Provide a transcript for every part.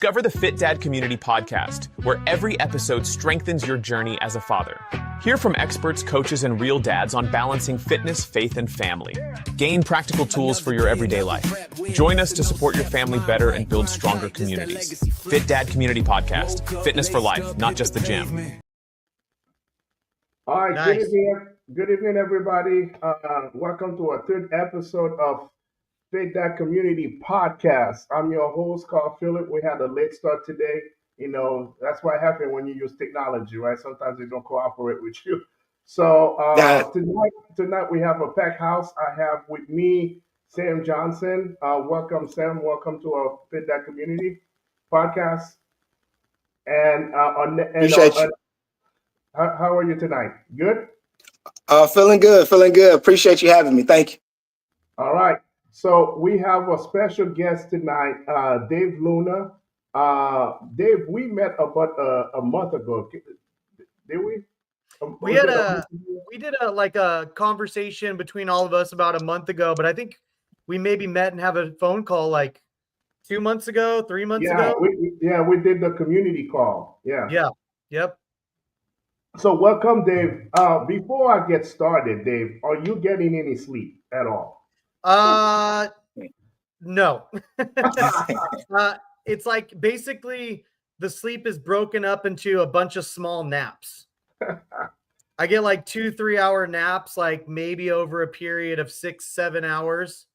Discover the Fit Dad Community Podcast, where every episode strengthens your journey as a father. Hear from experts, coaches, and real dads on balancing fitness, faith, and family. Gain practical tools for your everyday life. Join us to support your family better and build stronger communities. Fit Dad Community Podcast. Fitness for life, not just the gym. All right, Nice. Good evening, everybody. Welcome to our third episode of Fit That Community Podcast. I'm your host, Carl Phillip. We had a late start today. You know, that's what happens when you use technology, right? Sometimes they don't cooperate with you. So tonight we have a packed house. I have with me Sam Johnson. Welcome, Sam. Welcome to our Fit That Community Podcast. And Appreciate you. How are you tonight? Good? Feeling good. Appreciate you having me. Thank you. All right. So we have a special guest tonight, Dave Luna. Dave, we met about a month ago. Did we? We did a conversation between all of us about a month ago, but I think we maybe met and have a phone call like 2 months ago, 3 months ago. We did the community call. Yeah. Yep. So welcome, Dave. Before I get started, Dave, are you getting any sleep at all? No. It's like basically the sleep is broken up into a bunch of small naps. I get like 2-3 hour naps, like maybe over a period of 6-7 hours.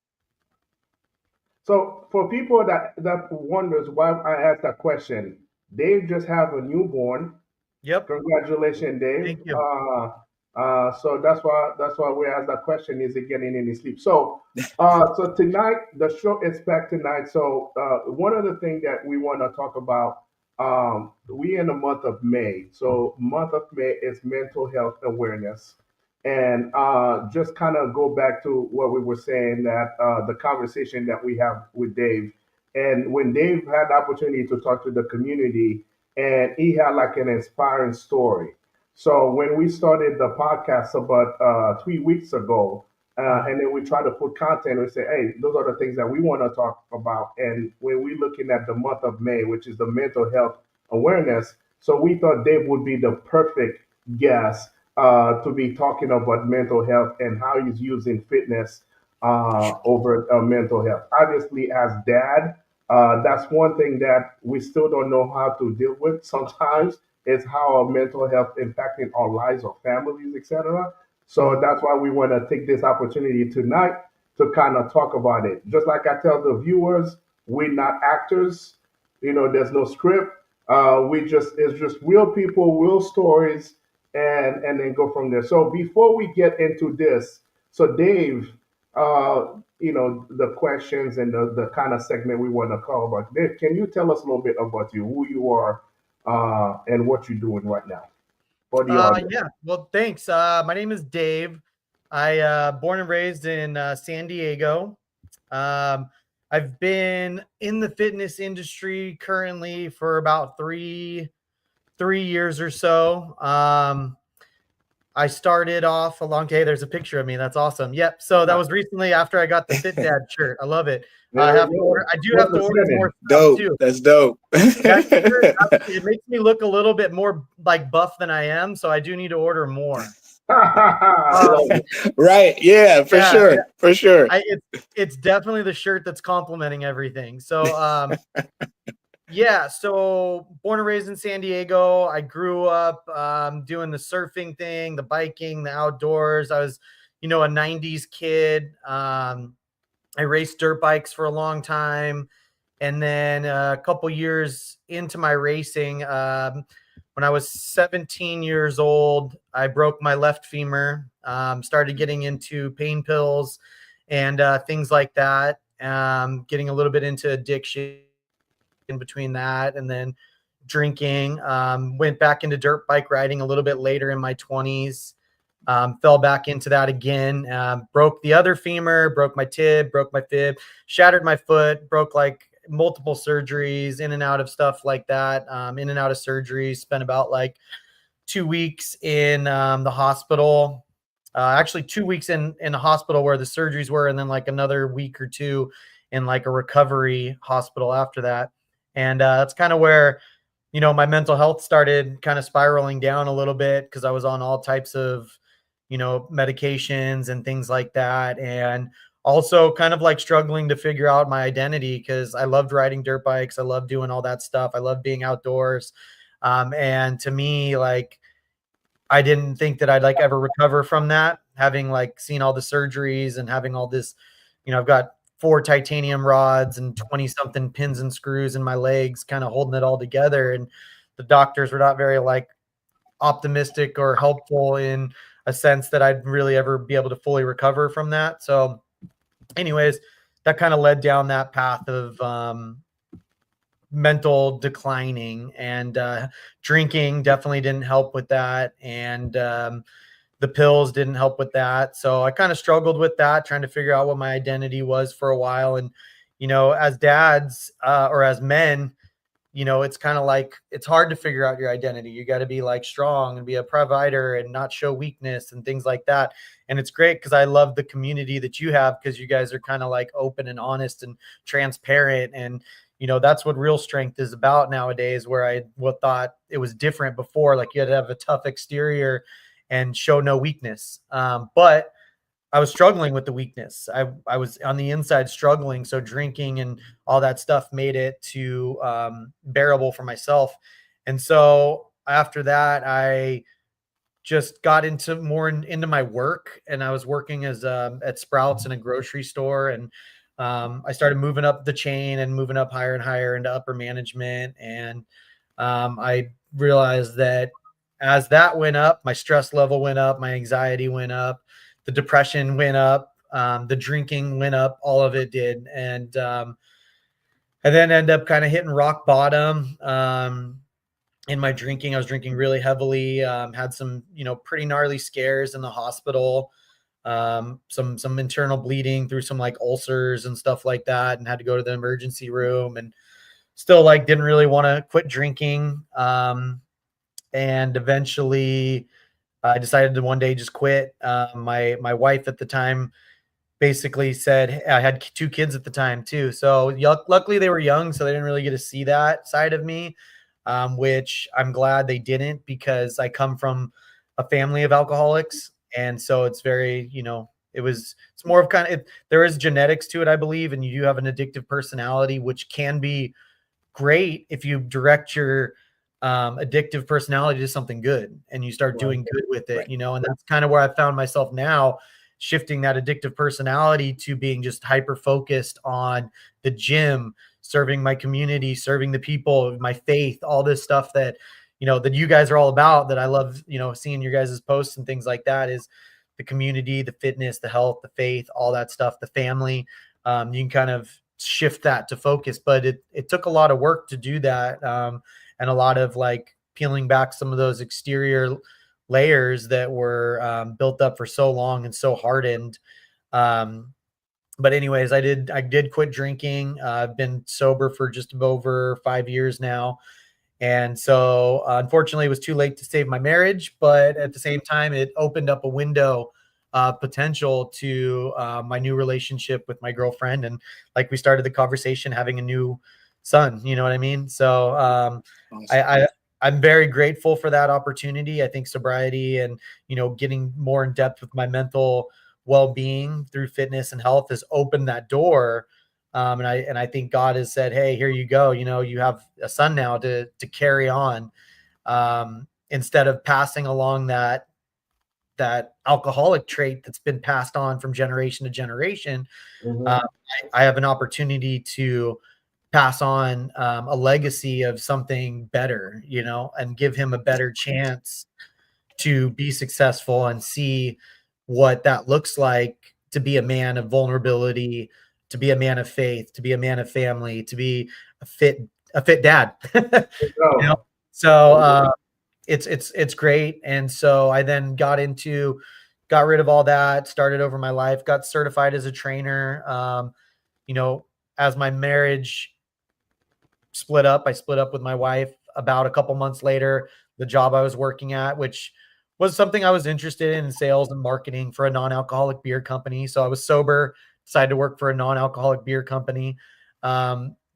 So for people that wonders why I asked that question, Dave just have a newborn. Yep. Congratulations, Dave. Thank you. So that's why we asked that question: is he getting any sleep? So, so tonight the show is back tonight. So one of the things that we want to talk about, we in the month of May. So month of May is mental health awareness, and just kind of go back to what we were saying that the conversation that we have with Dave, and when Dave had the opportunity to talk to the community, and he had like an inspiring story. So when we started the podcast about 3 weeks ago, and then we try to put content, we say, hey, those are the things that we want to talk about. And when we're looking at the month of May, which is the mental health awareness, so we thought Dave would be the perfect guest to be talking about mental health and how he's using fitness over mental health. Obviously, as dad, that's one thing that we still don't know how to deal with sometimes is how our mental health impacting our lives, our families, etc. So that's why we want to take this opportunity tonight to kind of talk about it. Just like I tell the viewers, we're not actors. You know, there's no script. It's just real people, real stories, and then go from there. So before we get into this, so Dave, you know, the questions and the kind of segment we want to call about. Dave, can you tell us a little bit about you, who you are, and what you're doing right now for the audience? Yeah. Well, thanks. My name is Dave. I born and raised in San Diego. I've been in the fitness industry currently for about three years or so. I started off a long day. There's a picture of me. That's awesome. Yep. So that was recently after I got the Fit Dad shirt. I love it. I do have to order more stuff too. That's dope. It makes me look a little bit more like buff than I am, so I do need to order more. Right. Yeah, for sure. It's definitely the shirt that's complimenting everything. So yeah, so born and raised in San Diego. I grew up doing the surfing thing, the biking, the outdoors. I was, a 90s kid. I raced dirt bikes for a long time. And then a couple years into my racing, when I was 17 years old, I broke my left femur, started getting into pain pills and things like that, getting a little bit into addiction in between that, and then drinking. Went back into dirt bike riding a little bit later in my 20s. Fell back into that again. Broke the other femur, broke my tib, broke my fib, shattered my foot, broke like multiple surgeries, in and out of stuff like that. In and out of surgeries. Spent about like 2 weeks in the hospital. Actually 2 weeks in the hospital where the surgeries were, and then like another week or two in like a recovery hospital after that. And that's kind of where, my mental health started kind of spiraling down a little bit, because I was on all types of, medications and things like that. And also kind of like struggling to figure out my identity, because I loved riding dirt bikes. I loved doing all that stuff. I love being outdoors. And to me, like, I didn't think that I'd like ever recover from that, having like seen all the surgeries and having all this, I've got 4 titanium rods and 20 something pins and screws in my legs, kind of holding it all together. And the doctors were not very like optimistic or helpful in a sense that I'd really ever be able to fully recover from that. So anyways, that kind of led down that path of, mental declining, and drinking definitely didn't help with that. And the pills didn't help with that. So I kind of struggled with that, trying to figure out what my identity was for a while. And, as dads, or as men, it's kind of like, it's hard to figure out your identity. You got to be like strong and be a provider and not show weakness and things like that. And it's great because I love the community that you have, because you guys are kind of like open and honest and transparent. And, that's what real strength is about nowadays, where I thought it was different before. Like, you had to have a tough exterior and show no weakness. But I was struggling with the weakness. I was on the inside struggling. So drinking and all that stuff made it too bearable for myself. And so after that, I just got into into my work, and I was working as at Sprouts in a grocery store. And I started moving up the chain and moving up higher and higher into upper management. And I realized that as that went up, my stress level went up, my anxiety went up, the depression went up, the drinking went up, all of it did. And I then end up kind of hitting rock bottom in my drinking. I was drinking really heavily, had some, pretty gnarly scares in the hospital, some internal bleeding through some like ulcers and stuff like that, and had to go to the emergency room, and still like didn't really want to quit drinking. And eventually I decided to one day just quit. My wife at the time basically said, I had 2 kids at the time too. So luckily they were young, so they didn't really get to see that side of me, which I'm glad they didn't, because I come from a family of alcoholics. And so it's very, it's more of kind of, there is genetics to it, I believe. And you do have an addictive personality, which can be great if you direct your addictive personality to something good, and you start doing good with it, and that's kind of where I found myself now, shifting that addictive personality to being just hyper focused on the gym, serving my community, serving the people, my faith, all this stuff that, that you guys are all about, that I love, seeing your guys' posts and things like that, is the community, the fitness, the health, the faith, all that stuff, the family. You can kind of shift that to focus, but it took a lot of work to do that. And a lot of like peeling back some of those exterior layers that were built up for so long and so hardened. But anyways, I did quit drinking. I've been sober for just over 5 years now. And so unfortunately it was too late to save my marriage, but at the same time, it opened up a window potential to my new relationship with my girlfriend. And like we started the conversation, having a new son, you know what I mean? So Awesome. I'm very grateful for that opportunity. I think sobriety and, getting more in depth with my mental well-being through fitness and health has opened that door. And I think God has said, hey, here you go. You have a son now to carry on, instead of passing along that alcoholic trait that's been passed on from generation to generation. Mhm. I have an opportunity to pass on a legacy of something better, and give him a better chance to be successful and see what that looks like, to be a man of vulnerability, to be a man of faith, to be a man of family, to be a fit dad. you know? So, So it's great. And so I then got rid of all that, started over my life, got certified as a trainer. As my marriage split up, I split up with my wife about a couple months later. The job I was working at, which was something I was interested in sales and marketing for a non-alcoholic beer company. So I was sober, decided to work for a non-alcoholic beer company.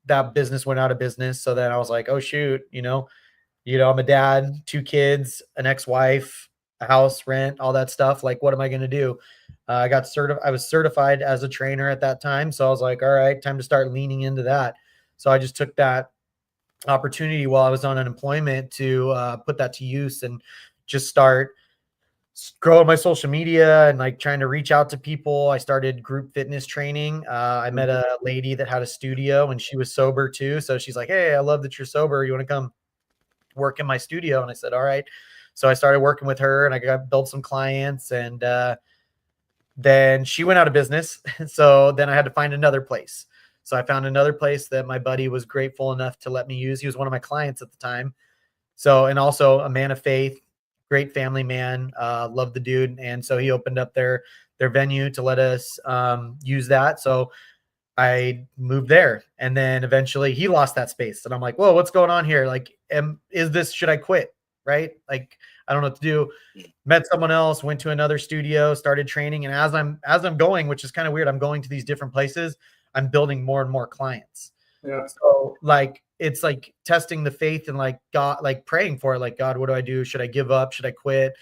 that business went out of business. So then I was like, oh shoot, I'm a dad, 2 kids, an ex-wife, a house, rent, all that stuff. Like, what am I going to do? I was certified as a trainer at that time. So I was like, all right, time to start leaning into that. So I just took that opportunity while I was on unemployment to put that to use and just start growing my social media and like trying to reach out to people. I started group fitness training. I met a lady that had a studio and she was sober too. So she's like, hey, I love that you're sober. You want to come work in my studio? And I said, all right. So I started working with her and I got built some clients, and then she went out of business. So then I had to find another place. So I found another place that my buddy was grateful enough to let me use. He was one of my clients at the time. So, and also a man of faith, great family man, loved the dude. And so he opened up their venue to let us use that. So I moved there, and then eventually he lost that space. And I'm like, whoa, what's going on here? Like, should I quit? Right? Like, I don't know what to do. Met someone else, went to another studio, started training. And as I'm going, which is kind of weird, I'm going to these different places, I'm building more and more clients. Yeah. So like, it's like testing the faith and like God, like praying for it. Like, God, what do I do? Should I give up? Should I quit?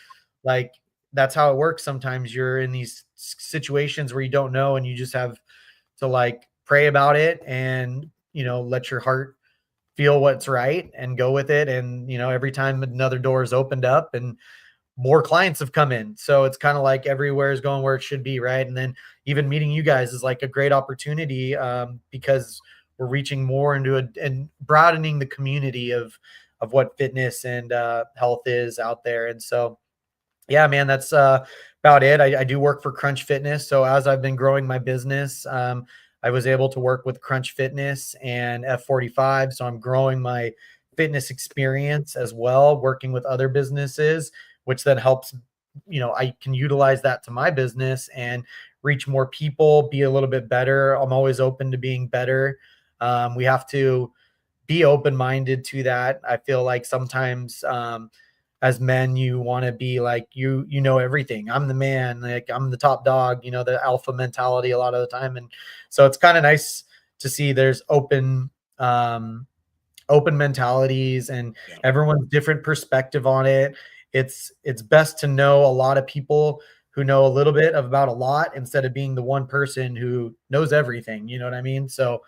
Like, that's how it works. Sometimes you're in these situations where you don't know, and you just have to like pray about it and, let your heart feel what's right and go with it. And, every time another door is opened up and more clients have come in. So it's kind of like everywhere is going where it should be. Right. And then even meeting you guys is like a great opportunity because we're reaching more into and broadening the community of what fitness and health is out there. And so, yeah, man, that's about it. I do work for Crunch Fitness. So as I've been growing my business, I was able to work with Crunch Fitness and F45. So I'm growing my fitness experience as well, working with other businesses, which then helps, I can utilize that to my business and reach more people, be a little bit better. I'm always open to being better. We have to be open-minded to that. I feel like sometimes as men, you want to be like, you know everything. I'm the man, like I'm the top dog, the alpha mentality a lot of the time. And so it's kind of nice to see there's open mentalities and everyone's different perspective on it. It's best to know a lot of people who know a little bit about a lot instead of being the one person who knows everything. You know what I mean? So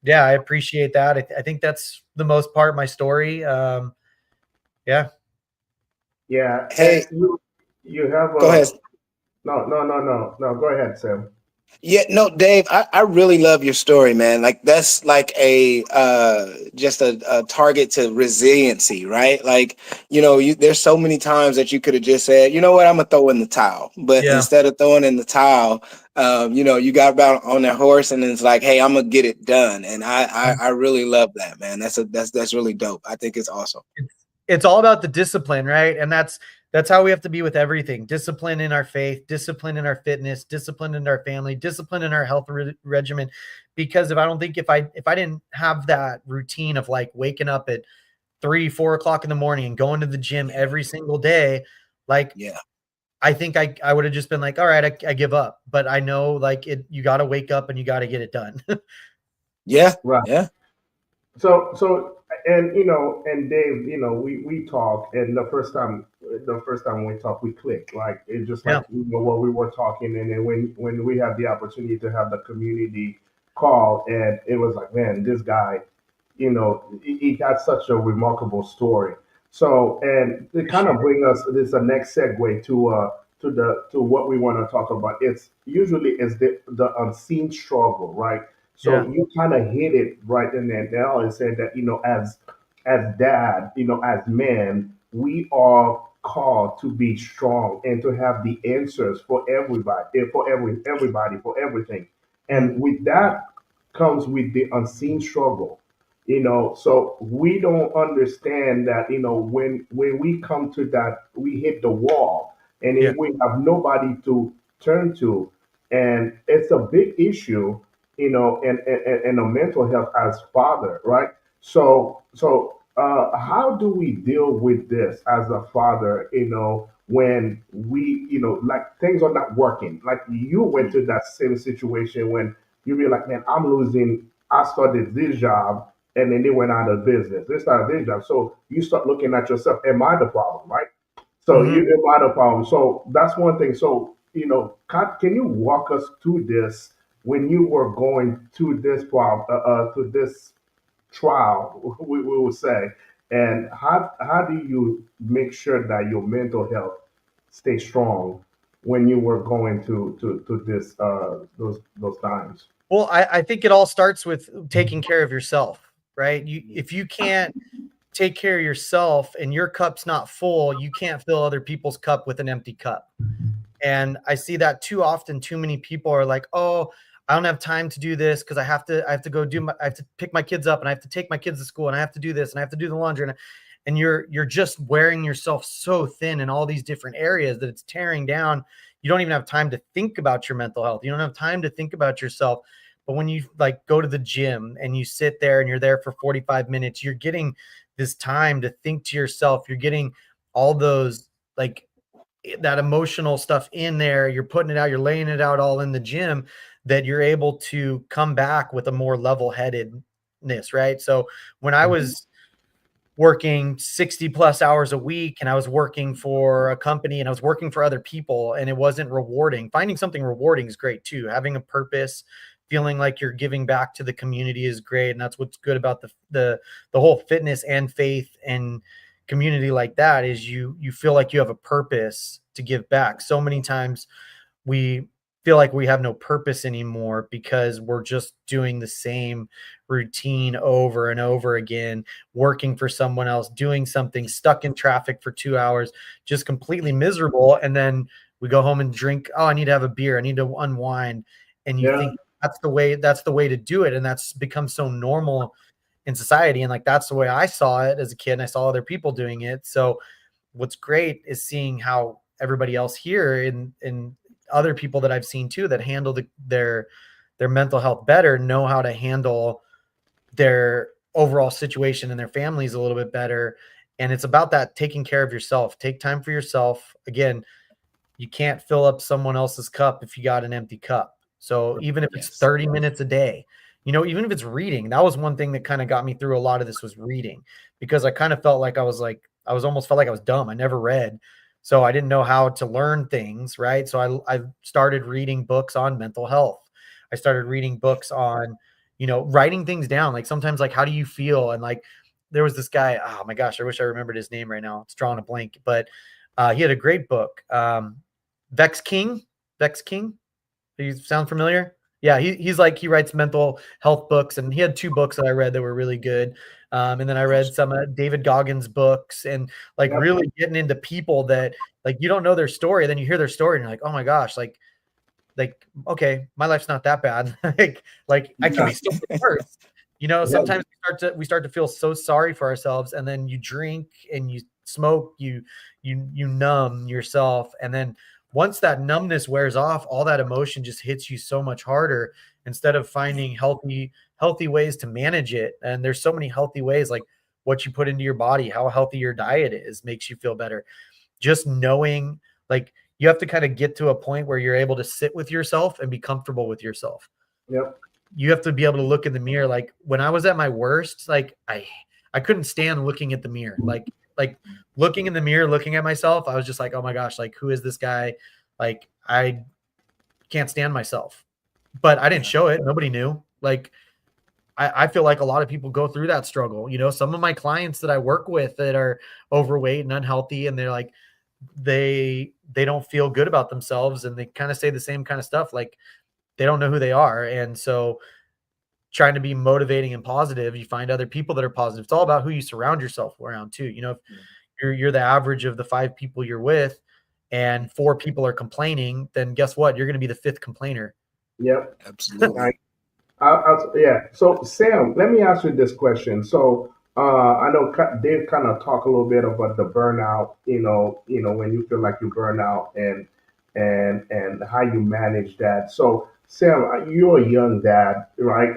yeah, I appreciate that. I think that's the most part of my story. Yeah. Yeah. Hey, And you have go ahead. no. Go ahead, Sam. Yeah, no, Dave, I really love your story, man. Like that's like a just a target to resiliency, right? Like, there's so many times that you could have just said, you know what, I'm gonna throw in the towel. But Yeah. instead of throwing in the towel, you got about on that horse and it's like, hey, I'm gonna get it done. And I really love that, man. That's really dope. I think it's awesome. It's all about the discipline, right? And that's how we have to be with everything. Discipline in our faith, discipline in our fitness, discipline in our family, discipline in our health regimen. Because if I didn't have that routine of like waking up at 3-4 o'clock in the morning and going to the gym every single day, like, I think I would have just been like, all right, I give up. But I know like you got to wake up and you got to get it done. Yeah. Right. Yeah. So and Dave, we talk, and the first time we talk, we click. Like it's just like what we were talking, and then when we had the opportunity to have the community call, and it was like, man, this guy, he got such a remarkable story. So, and to kind of bring us this is the next segue to what we want to talk about. It's usually is the unseen struggle, right? So you kind of hit it right in there now and said that, as dad, as men, we are called to be strong and to have the answers for everybody, for everything. And with that comes with the unseen struggle. So we don't understand that, when we come to that, we hit the wall, and Yeah. if we have nobody to turn to, and it's a big issue, and a mental health as father, right? So how do we deal with this as a father, when we, like things are not working? Like you went to that same situation when you be like, man, I'm losing I started this job and then they went out of business. They started this job. So you start looking at yourself, am I the problem, right? So you Mhm. am I the problem? So that's one thing. So, can you walk us through this when you were going to this problem, to this trial, we will say, and how do you make sure that your mental health stay strong when you were going to this those times? Well, I think it all starts with taking care of yourself, right? If you can't take care of yourself and your cup's not full, you can't fill other people's cup with an empty cup. And I see that too often. Too many people are like, "Oh, I don't have time to do this because I have to go I have to pick my kids up and I have to take my kids to school and I have to do this and I have to do the laundry." And you're just wearing yourself so thin in all these different areas that it's tearing down. You don't even have time to think about your mental health. You don't have time to think about yourself. But when you like go to the gym and you sit there and you're there for 45 minutes, you're getting this time to think to yourself. You're getting all those like that emotional stuff in there. You're putting it out, you're laying it out all in the gym, that you're able to come back with a more level-headedness, right? So when I Mhm. was working 60 plus hours a week and I was working for a company and I was working for other people and it wasn't rewarding, finding something rewarding is great too. Having a purpose, feeling like you're giving back to the community is great. And that's what's good about the whole fitness and faith and community like that, is you feel like you have a purpose to give back. So many times we feel like we have no purpose anymore because we're just doing the same routine over and over again, working for someone else, doing something, stuck in traffic for 2 hours, just completely miserable. And then we go home and drink, oh, I need to have a beer, I need to unwind. And you Yeah. think that's the way to do it. And that's become so normal in society. And like that's the way I saw it as a kid, and I saw other people doing it. So what's great is seeing how everybody else here and other people that I've seen too that handle their mental health better, know how to handle their overall situation and their families a little bit better. And it's about that taking care of yourself. Take time for yourself. Again, you can't fill up someone else's cup if you got an empty cup. So even if it's Yes. 30 minutes a day, even if it's reading, that was one thing that kind of got me through a lot of this, was reading, because I kind of felt like I was almost felt like I was dumb. I never read. So I didn't know how to learn things, right? So I started reading books on mental health. I started reading books on, writing things down. Like sometimes like, how do you feel? And like, there was this guy, oh my gosh, I wish I remembered his name right now. It's drawing a blank, but he had a great book. Vex King. Vex King. Do you sound familiar? Yeah, he he writes mental health books, and he had 2 books that I read that were really good. And then I read some David Goggins books, and like Yep. really getting into people that like you don't know their story, then you hear their story and you're like, oh my gosh, okay, my life's not that bad. like I can Yeah. be so much worse. Yeah. Sometimes we start to feel so sorry for ourselves, and then you drink and you smoke, you numb yourself, and then once that numbness wears off, all that emotion just hits you so much harder, instead of finding healthy ways to manage it. And there's so many healthy ways, like what you put into your body, how healthy your diet is makes you feel better. Just knowing, like, you have to kind of get to a point where you're able to sit with yourself and be comfortable with yourself. Yep. You have to be able to look in the mirror. Like when I was at my worst, like I couldn't stand looking at the mirror. Like looking in the mirror, looking at myself, I was just like, oh my gosh, like who is this guy? Like I can't stand myself. But I didn't Yeah. show it. Nobody knew. Like I feel like a lot of people go through that struggle. Some of my clients that I work with that are overweight and unhealthy, and they're like, they don't feel good about themselves, and they kind of say the same kind of stuff. Like they don't know who they are. And so trying to be motivating and positive, you find other people that are positive. It's all about who you surround yourself around too. If you're the average of the 5 people you're with and 4 people are complaining, then guess what? You're going to be the 5th complainer. Yep. Absolutely. Yeah. So, Sam, let me ask you this question. So, I know Dave kind of talked a little bit about the burnout. When you feel like you burn out and how you manage that. So, Sam, you're a young dad, right?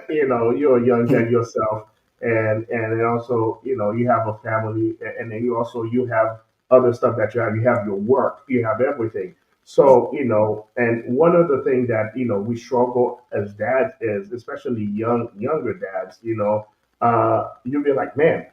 You're a young dad yourself, and then also, you have a family, and then you have other stuff that you have. You have your work, you have everything. So, and one of the things that, we struggle as dads is, especially younger dads, you'll be like, man,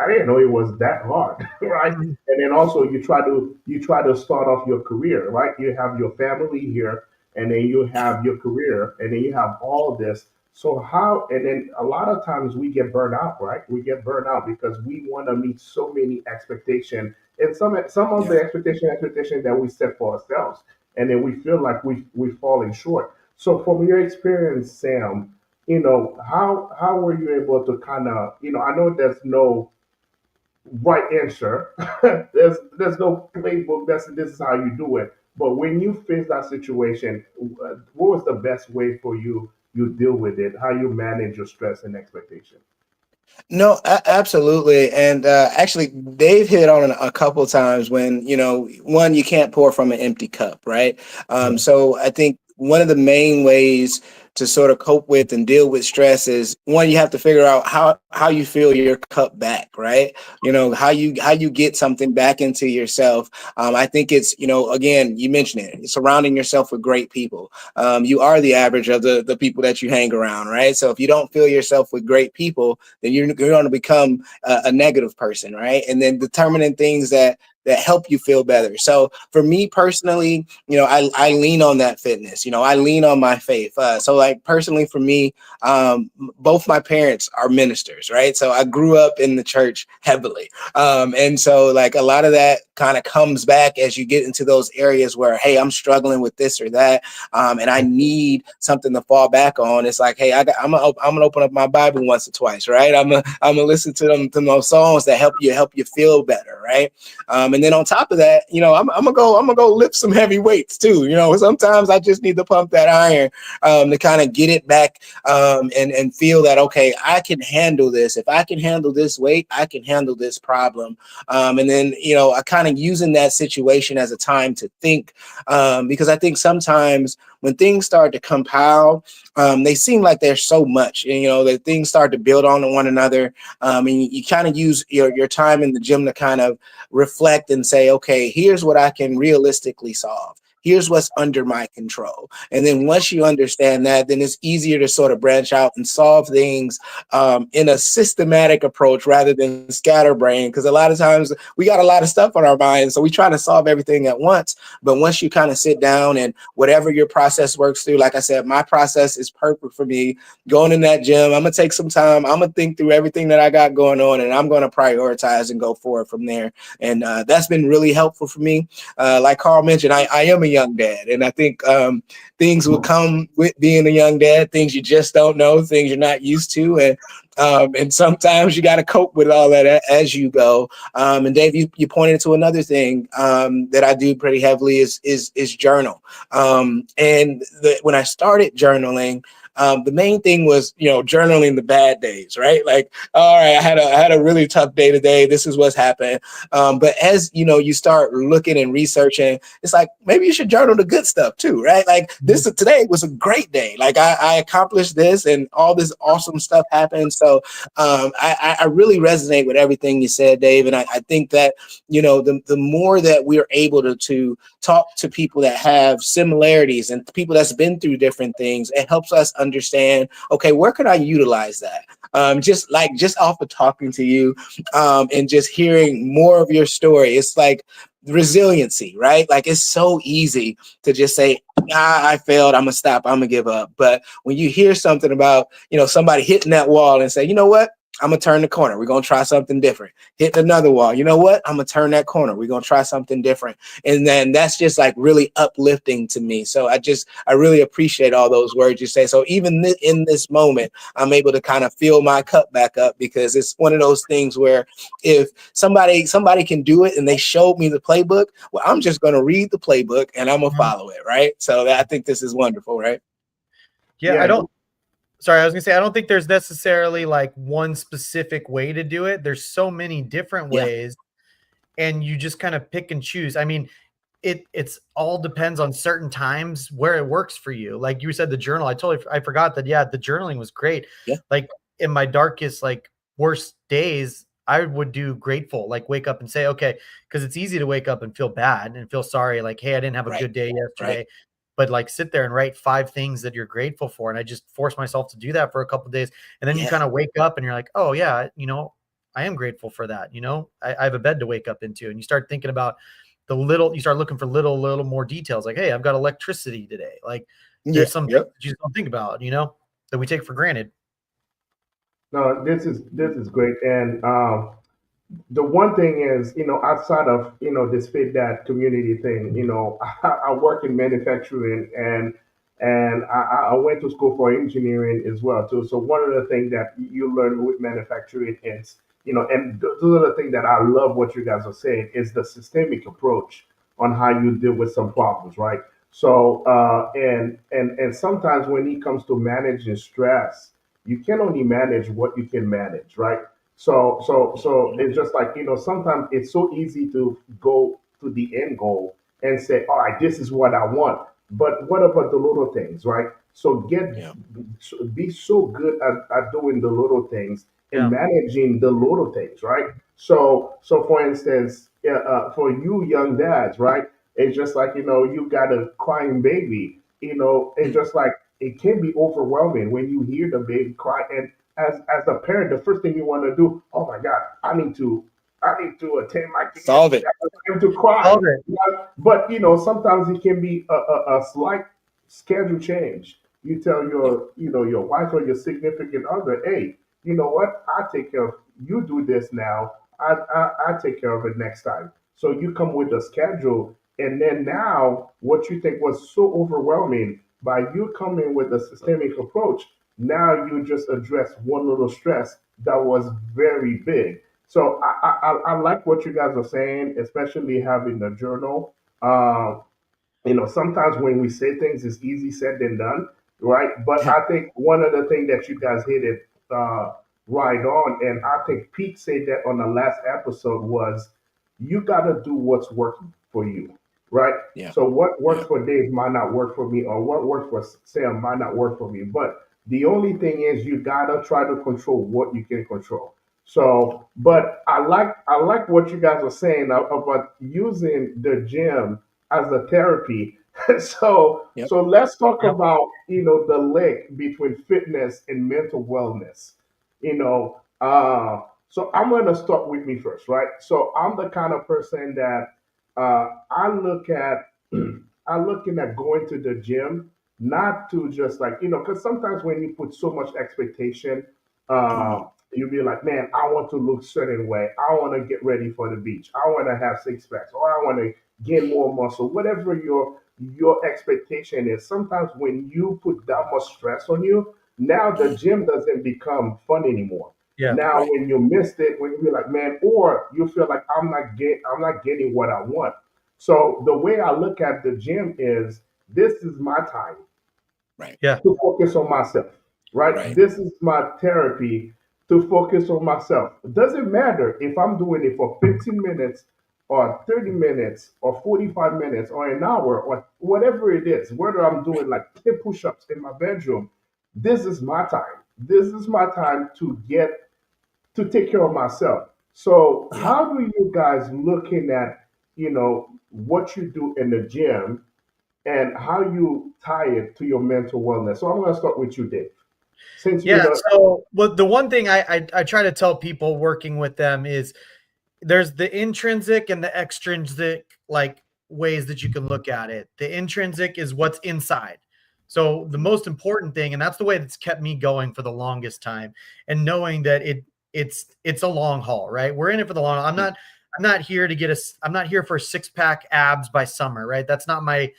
I didn't know it was that hard, right? Mhm. And then also you try to start off your career, right? You have your family here, and then you have your career, and then you have all this. So how? And then a lot of times we get burned out, right? We get burned out because we want to meet so many expectations, and some of the Yeah. expectation that we set for ourselves, and then we feel like we're falling short. So from your experience, Sam, how were you able to kind of, I know there's no right answer. there's no playbook. This is how you do it. But when you face that situation, what was the best way for you deal with it? How you manage your stress and expectation? No, absolutely. And actually, Dave hit on a couple times when, one, you can't pour from an empty cup, right? Yeah. So I think one of the main ways to sort of cope with and deal with stress is, one, you have to figure out how you fill your cup back, right? How you get something back into yourself. I think it's, again, you mentioned it, surrounding yourself with great people. You are the average of the people that you hang around, right? So if you don't fill yourself with great people, then you're going to become a negative person, right? And then determining things that help you feel better. So for me personally, I lean on that fitness. I lean on my faith. So like personally for me, both my parents are ministers, right? So I grew up in the church heavily. And so like a lot of that kind of comes back as you get into those areas where, hey, I'm struggling with this or that. And I need something to fall back on. It's like, hey, I'm gonna open up my Bible once or twice, right? I'm gonna listen to those songs that help you feel better, right? And then on top of that, I'm gonna go lift some heavy weights too. Sometimes I just need to pump that iron to kind of get it back and feel that, okay, I can handle this. If I can handle this weight, I can handle this problem. And then I kind of using that situation as a time to think, because I think sometimes when things start to compile, they seem like there's so much, and that things start to build on one another. And you kind of use your time in the gym to kind of reflect and say, okay, here's what I can realistically solve. Here's what's under my control. And then once you understand that, then it's easier to sort of branch out and solve things in a systematic approach rather than scatterbrain. Because a lot of times we got a lot of stuff on our minds, so we try to solve everything at once. But once you kind of sit down and whatever your process works through, like I said, my process is perfect for me. Going in that gym, I'm gonna take some time. I'm gonna think through everything that I got going on, and I'm gonna prioritize and go forward from there. And that's been really helpful for me. Like Carl mentioned, I am a young dad, and I think things will come with being a young dad. Things you just don't know, things you're not used to, and sometimes you got to cope with all that as you go. And Dave, you pointed to another thing that I do pretty heavily is journal. When I started journaling, the main thing was, journaling the bad days, right? Like, all right, I had a really tough day today. This is what's happened. But as you start looking and researching, it's like maybe you should journal the good stuff too, right? Like today was a great day. Like I accomplished this and all this awesome stuff happened. So I really resonate with everything you said, Dave. And I think that, the more that we're able to talk to people that have similarities and people that's been through different things, it helps us understand, okay, where can I utilize that? Just off of talking to you and just hearing more of your story, it's like resiliency, right? Like it's so easy to just say, I failed, I'm gonna stop, I'm gonna give up. But when you hear something about, somebody hitting that wall and say, you know what? I'm gonna turn the corner. We're gonna try something different. Hit another wall. You know what? I'm gonna turn that corner. We're gonna try something different. And then that's just like really uplifting to me. So I really appreciate all those words you say. So even in this moment, I'm able to kind of fill my cup back up because it's one of those things where if somebody can do it and they showed me the playbook, well, I'm just gonna read the playbook and I'm gonna follow it, right? So I think this is wonderful, right? Yeah, Yeah. sorry, I was gonna say, I don't think there's necessarily like one specific way to do it. There's so many different Yeah. ways, and you just kind of pick and choose. I mean, it's all depends on certain times where it works for you. Like you said, the journal, I forgot that. Yeah, the journaling was great. Yeah. Like in my darkest, like worst days, I would do grateful, like wake up and say, okay, because it's easy to wake up and feel bad and feel sorry, like, hey, I didn't have a good day yesterday. But like sit there and write 5 things that you're grateful for. And I just forced myself to do that for a couple of days. And then you kind of wake up and you're like, oh yeah, I am grateful for that. I have a bed to wake up into. And you start thinking about you start looking for little more details. Like, hey, I've got electricity today. Like there's some things that you just don't think about, that we take for granted. No, this is great. And the one thing is, outside of this fit that community thing, I work in manufacturing, and I went to school for engineering as well too. So one of the things that you learn with manufacturing is, and those are the things that I love what you guys are saying is the systemic approach on how you deal with some problems, right? So and sometimes when it comes to managing stress, you can only manage what you can manage, right? So it's just like, sometimes it's so easy to go to the end goal and say, all right, this is what I want. But what about the little things, right? So be so good at doing the little things and Yeah. managing the little things, right? So for instance, for you young dads, right? It's just like, you got a crying baby, it's just like it can be overwhelming when you hear the baby cry. And as a parent, the first thing you want to do, oh my God, I need to attend my kid. Solve it. I need to cry. Solve it. But sometimes it can be a slight schedule change. You tell your wife or your significant other, hey, you know what? I take care of you. Do this now. I take care of it next time. So you come with a schedule, and then now what you think was so overwhelming by you coming with a systemic approach, now you just address one little stress that was very big. So I like what you guys are saying, especially having a journal. Sometimes when we say things, it's easy said than done, right? But I think one of the things that you guys hit it right on, and I think Pete said that on the last episode was, you got to do what's working for you, right? Yeah. So what works for Dave might not work for me, or what works for Sam might not work for me. But the only thing is, you gotta try to control what you can control. So, but I like what you guys are saying about using the gym as a therapy. So let's talk Yeah. about the link between fitness and mental wellness. You know, so I'm gonna start with me first, right? So I'm the kind of person that I look at I looking at going to the gym not to just like because sometimes when you put so much expectation, Mhm. you'll be like, man, I want to look certain way. I want to get ready for the beach. I want to have 6 packs, or I want to gain more muscle. Whatever your expectation is. Sometimes when you put that much stress on you, now the Mhm. gym doesn't become fun anymore. Yeah. Now, Right. when you missed it, when you be like, man, or you feel like I'm not getting what I want. So the way I look at the gym is, this is my time Right. Yeah. to focus on myself, right? Right. This is my therapy to focus on myself. It doesn't matter if I'm doing it for 15 minutes or 30 minutes or 45 minutes or an hour or whatever it is, whether I'm doing like 10 push ups in my bedroom. This is my time. This is my time to take care of myself. So, Yeah. how do you guys looking at what you do in the gym and how you tie it to your mental wellness? So, I'm going to start with you, Dave. Since you're Yeah. the So, well, the one thing I try to tell people working with them is there's the intrinsic and the extrinsic like ways that you can look at it. The intrinsic is what's inside. So the most important thing, and that's the way that's kept me going for the longest time, and knowing that it's a long haul, right? We're in it for the long haul. I'm not here to get I'm not here for 6 pack abs by summer, right? It's not my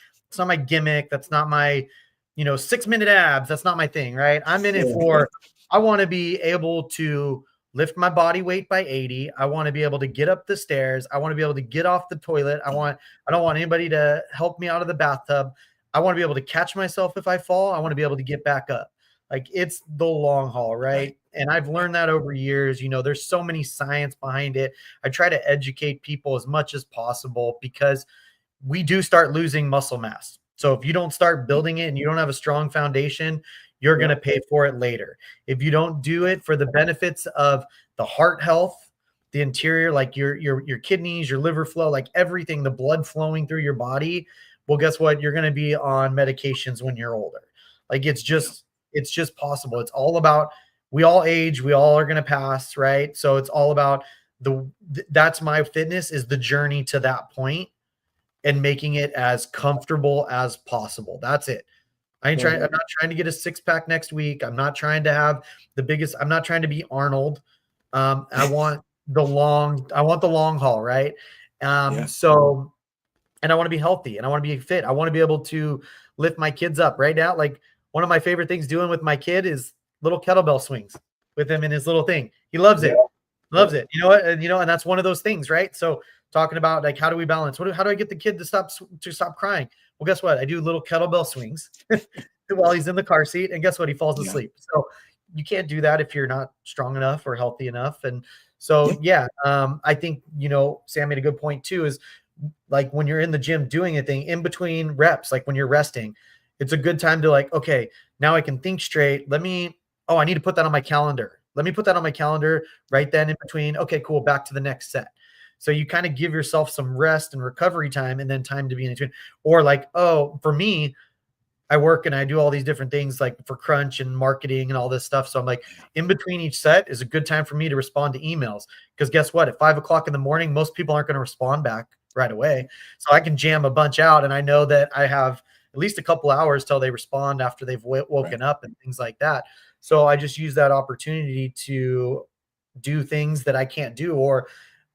gimmick. That's not my, 6 minute abs. That's not my thing, right? I'm in it yeah, for, I want to be able to lift my body weight by 80. I want to be able to get up the stairs. I want to be able to get off the toilet. I don't want anybody to help me out of the bathtub. I want to be able to catch myself if I fall. I want to be able to get back up. Like it's the long haul, Right. right? And I've learned that over years. There's so many science behind it. I try to educate people as much as possible because we do start losing muscle mass. So if you don't start building it and you don't have a strong foundation, you're going yeah, to pay for it later. If you don't do it for the benefits of the heart health, the interior, like your kidneys, your liver flow, like everything, the blood flowing through your body. Well, guess what? You're going to be on medications when you're older. Like it's just possible. It's all about, we all age, we all are going to pass, right? So it's all about that's my fitness, is the journey to that point and making it as comfortable as possible. That's it. I'm not trying to get a 6-pack next week. I'm not trying to have the biggest, I'm not trying to be Arnold. I want the long haul, right? So, and I want to be healthy and I want to be fit. I want to be able to lift my kids up right now. Like one of my favorite things doing with my kid is little kettlebell swings with him in his little thing. He loves it. Loves it. You know what? And and that's one of those things, right? So talking about like, how do we balance? How do I get the kid to stop crying? Well, guess what? I do little kettlebell swings while he's in the car seat, and guess what? He falls asleep. So you can't do that if you're not strong enough or healthy enough. And so, I think, Sam made a good point too, is like when you're in the gym doing a thing in between reps, like when you're resting, it's a good time to like, okay, now I can think straight. I need to put that on my calendar. Let me put that on my calendar right then in between. Okay, cool. Back to the next set. So you kind of give yourself some rest and recovery time and then time to be in between. Or like, for me, I work and I do all these different things like for Crunch and marketing and all this stuff. So I'm like, in between each set is a good time for me to respond to emails. Because guess what? At 5:00 in the morning, most people aren't going to respond back right away. So I can jam a bunch out. And I know that I have at least a couple hours till they respond after they've woken up and things like that. So I just use that opportunity to do things that I can't do. Or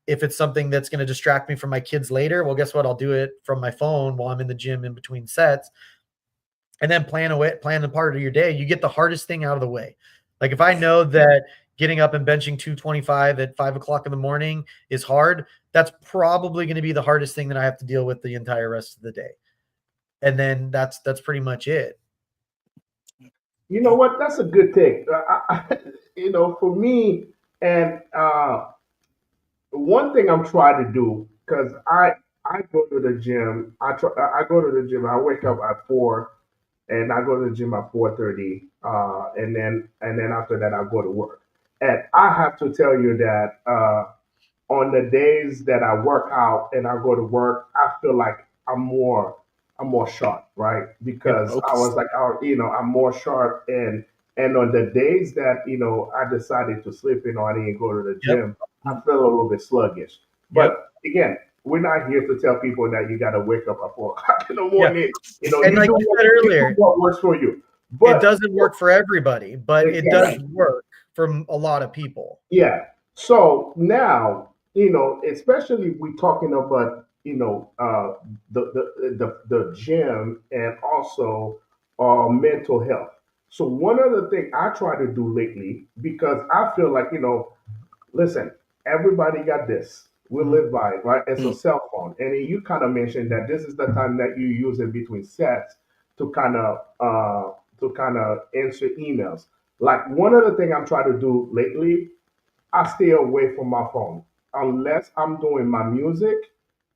if it's something that's going to distract me from my kids later, well, guess what? I'll do it from my phone while I'm in the gym in between sets. And then plan the part of your day. You get the hardest thing out of the way. Like if I know that getting up and benching 225 at 5:00 in the morning is hard, that's probably going to be the hardest thing that I have to deal with the entire rest of the day. And then that's pretty much it. You know what? That's a good thing. For me, and one thing I'm trying to do, because I go to the gym. I go to the gym. I wake up at 4, and I go to the gym at 4:30, and then after that I go to work. And I have to tell you that on the days that I work out and I go to work, I feel like I'm more sharp, right? Because I was like, I'm more sharp, and on the days that I decided to sleep in or I didn't go to the gym, I feel a little bit sluggish. But again, we're not here to tell people that you got to wake up at 4:00 in the morning. And like you said earlier, what works for you. But it doesn't work for everybody, but it does work for a lot of people. Yeah. So now, especially we talking about, the gym and also mental health. So one other thing I try to do lately, because I feel like, listen, everybody got this. We live by it, right? It's a cell phone. And you kind of mentioned that this is the time that you use it between sets to kind of answer emails. Like one other thing I'm trying to do lately, I stay away from my phone unless I'm doing my music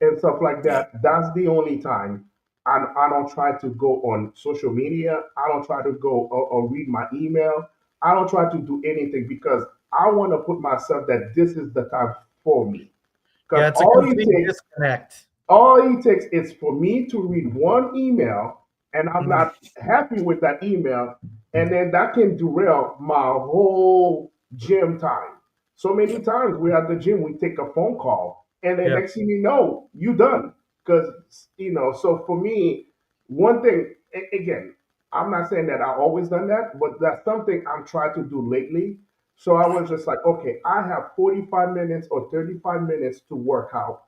and stuff like that. That's the only time. I don't try to go on social media. I don't try to go or read my email. I don't try to do anything because I want to put myself that this is the time for me. Because It's a complete disconnect. all it takes is for me to read one email and I'm not happy with that email, and then that can derail my whole gym time. So many times we're at the gym, we take a phone call, and then next thing you know, you done. Because so for me, one thing again, I'm not saying that I always done that, but that's something I'm trying to do lately. So I was just like, okay, I have 45 minutes or 35 minutes to work out.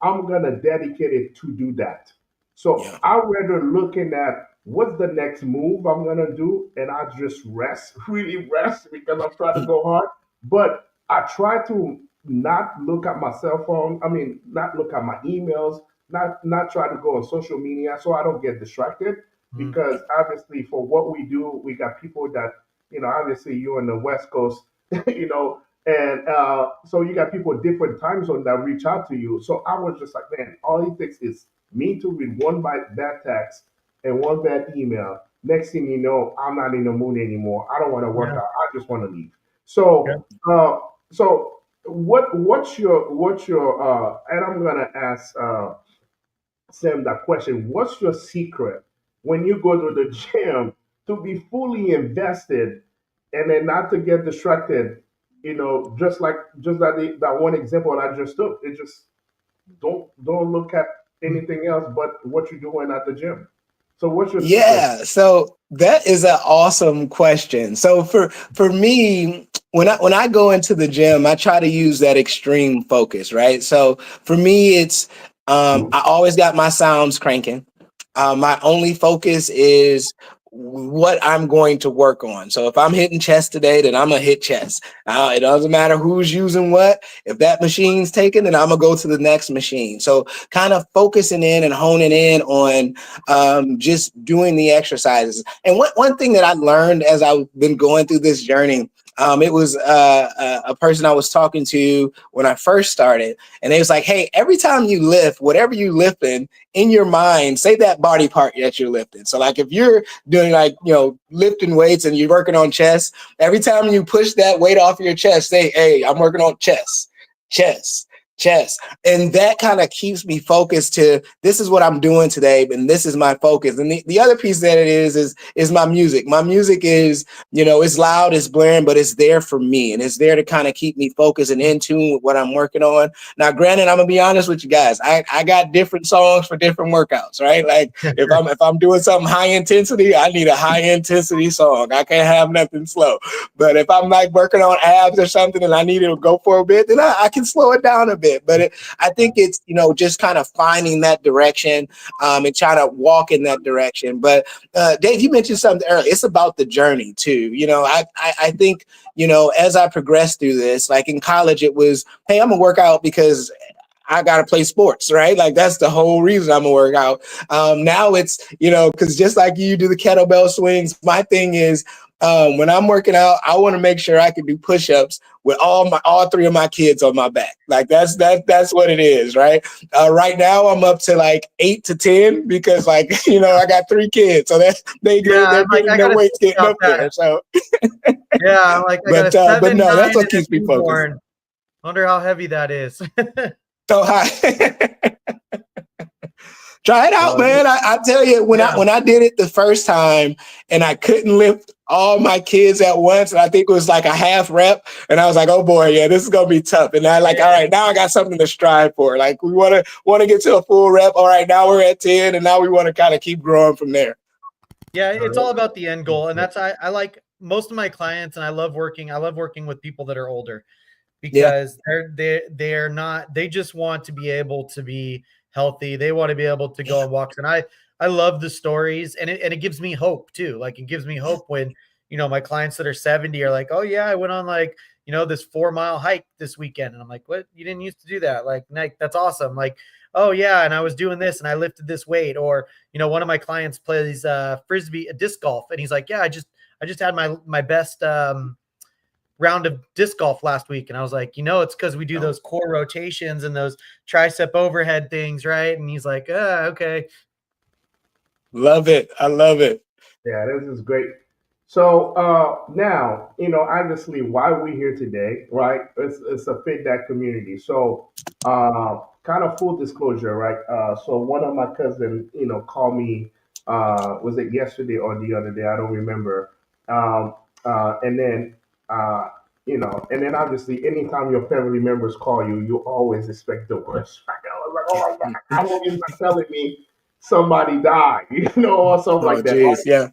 I'm gonna dedicate it to do that. So I rather looking at what's the next move I'm gonna do, and I just rest, really rest because I'm trying to go hard. But I try to not look at my cell phone. I mean, not look at my emails, not try to go on social media, so I don't get distracted. Because obviously, for what we do, we got people that obviously you're on the West Coast, and so you got people different time zones that reach out to you. So I was just like, man, all it takes is me to read one bad text and one bad email. Next thing you know, I'm not in the mood anymore. I don't want to work out. I just want to leave. So, so what's your and I'm gonna ask Sam that question. What's your secret when you go to the gym to be fully invested and then not to get distracted? Just that one example I just took. It just don't look at anything else but what you're doing at the gym. So what's your secret? Yeah, so that is an awesome question. So for me, when I go into the gym, I try to use that extreme focus, right? So for me, it's I always got my sounds cranking. My only focus is what I'm going to work on. So if I'm hitting chest today, then I'm gonna hit chest. It doesn't matter who's using what. If that machine's taken, then I'm gonna go to the next machine. So kind of focusing in and honing in on just doing the exercises. And one thing that I learned as I've been going through this journey, it was a person I was talking to when I first started, and they was like, "Hey, every time you lift, whatever you lifting in your mind, say that body part that you're lifting." So, like, if you're doing lifting weights and you're working on chest, every time you push that weight off your chest, say, "Hey, I'm working on chest, chest." Chest. And that kind of keeps me focused to this is what I'm doing today, and this is my focus. And the other piece that it is my music. My music is, it's loud, it's blaring, but it's there for me, and it's there to kind of keep me focused and in tune with what I'm working on. Now, granted, I'm gonna be honest with you guys. I got different songs for different workouts, right? Like if I'm doing something high intensity, I need a high intensity song. I can't have nothing slow. But if I'm like working on abs or something and I need to go for a bit, then I can slow it down a bit. But I think it's, just kind of finding that direction and trying to walk in that direction. But Dave, you mentioned something earlier. It's about the journey too. I think, as I progressed through this, like in college, it was, hey, I'm gonna work out because I gotta play sports, right? Like that's the whole reason I'm gonna work out. Now it's, because just like you do the kettlebell swings, my thing is when I'm working out, I want to make sure I can do push-ups with all three of my kids on my back. Like that's what it is, right? Right now I'm up to like 8 to 10 because like, I got 3 kids. So they're getting their weights getting up there. So yeah, I'm like, I got a 7, but no, 9, that's what and keeps a me focused. newborn. Wonder how heavy that is. So high. Try it out, man. I tell you, when I did it the first time and I couldn't lift all my kids at once, and I think it was like a half rep, and I was like, oh boy, yeah, this is gonna be tough. And I all right, now I got something to strive for. Like we wanna get to a full rep. All right, now we're at 10, and now we want to kind of keep growing from there. Yeah, it's all about the end goal. And that's I like most of my clients, and I love working with people that are older because they're not, they just want to be able to be healthy. They want to be able to go on walks. And I love the stories, and it gives me hope too. Like it gives me hope when, my clients that are 70 are like, oh yeah, I went on like, this 4-mile hike this weekend. And I'm like, what? You didn't used to do that. Like, that's awesome. Like, oh yeah. And I was doing this and I lifted this weight. Or, one of my clients plays Frisbee, disc golf. And he's like, yeah, I just had my best, round of disc golf last week. And I was like, it's because we do those core rotations and those tricep overhead things, right? And he's like, okay. Love it. I love it. Yeah, this is great. So now, obviously, why we're here today, right? It's a fit that community. So kind of full disclosure, right? So one of my cousins, called me. Was it yesterday or the other day? I don't remember. And then and then obviously, anytime your family members call you, you always expect the worst. Right? I was like, oh my god, I hope you're not telling me somebody died, or something like that. Geez, yeah.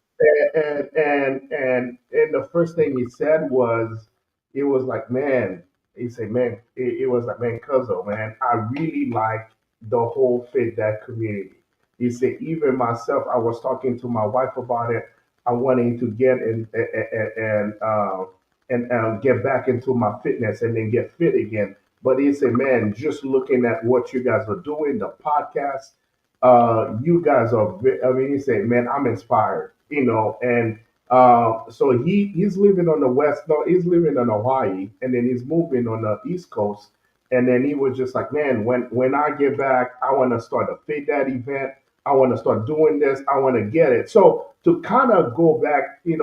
And the first thing he said was, it was like, man, he said, man, it was like, man, Cuzzo, man, I really like the whole Fit Dad community. He said, even myself, I was talking to my wife about it. I wanting to get in and get back into my fitness and then get fit again. But he said, man, just looking at what you guys are doing, the podcast, you guys are, I mean, he said, man, I'm inspired, and so he's living on the west, no, he's living in Hawaii, and then he's moving on the East Coast. And then he was just like, man, when I get back, I want to start a Fit Dad event. I want to start doing this. I want to get it. So to kind of go back, to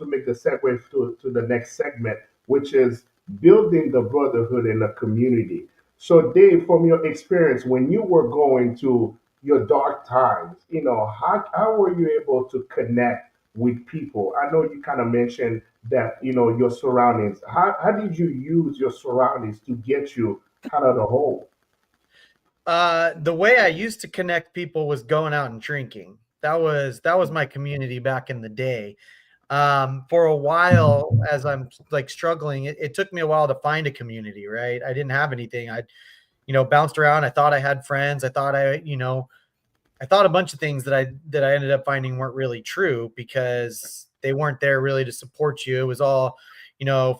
make the segue to the next segment, which is building the brotherhood in the community. So, Dave, from your experience, when you were going to your dark times, how were you able to connect with people? I know you kind of mentioned that, your surroundings. How did you use your surroundings to get you out of the hole? The way I used to connect people was going out and drinking. That was my community back in the day. For a while, as I'm like struggling, it took me a while to find a community, right? I didn't have anything. I, bounced around. I thought I had friends. I thought a bunch of things that I ended up finding weren't really true because they weren't there really to support you. It was all,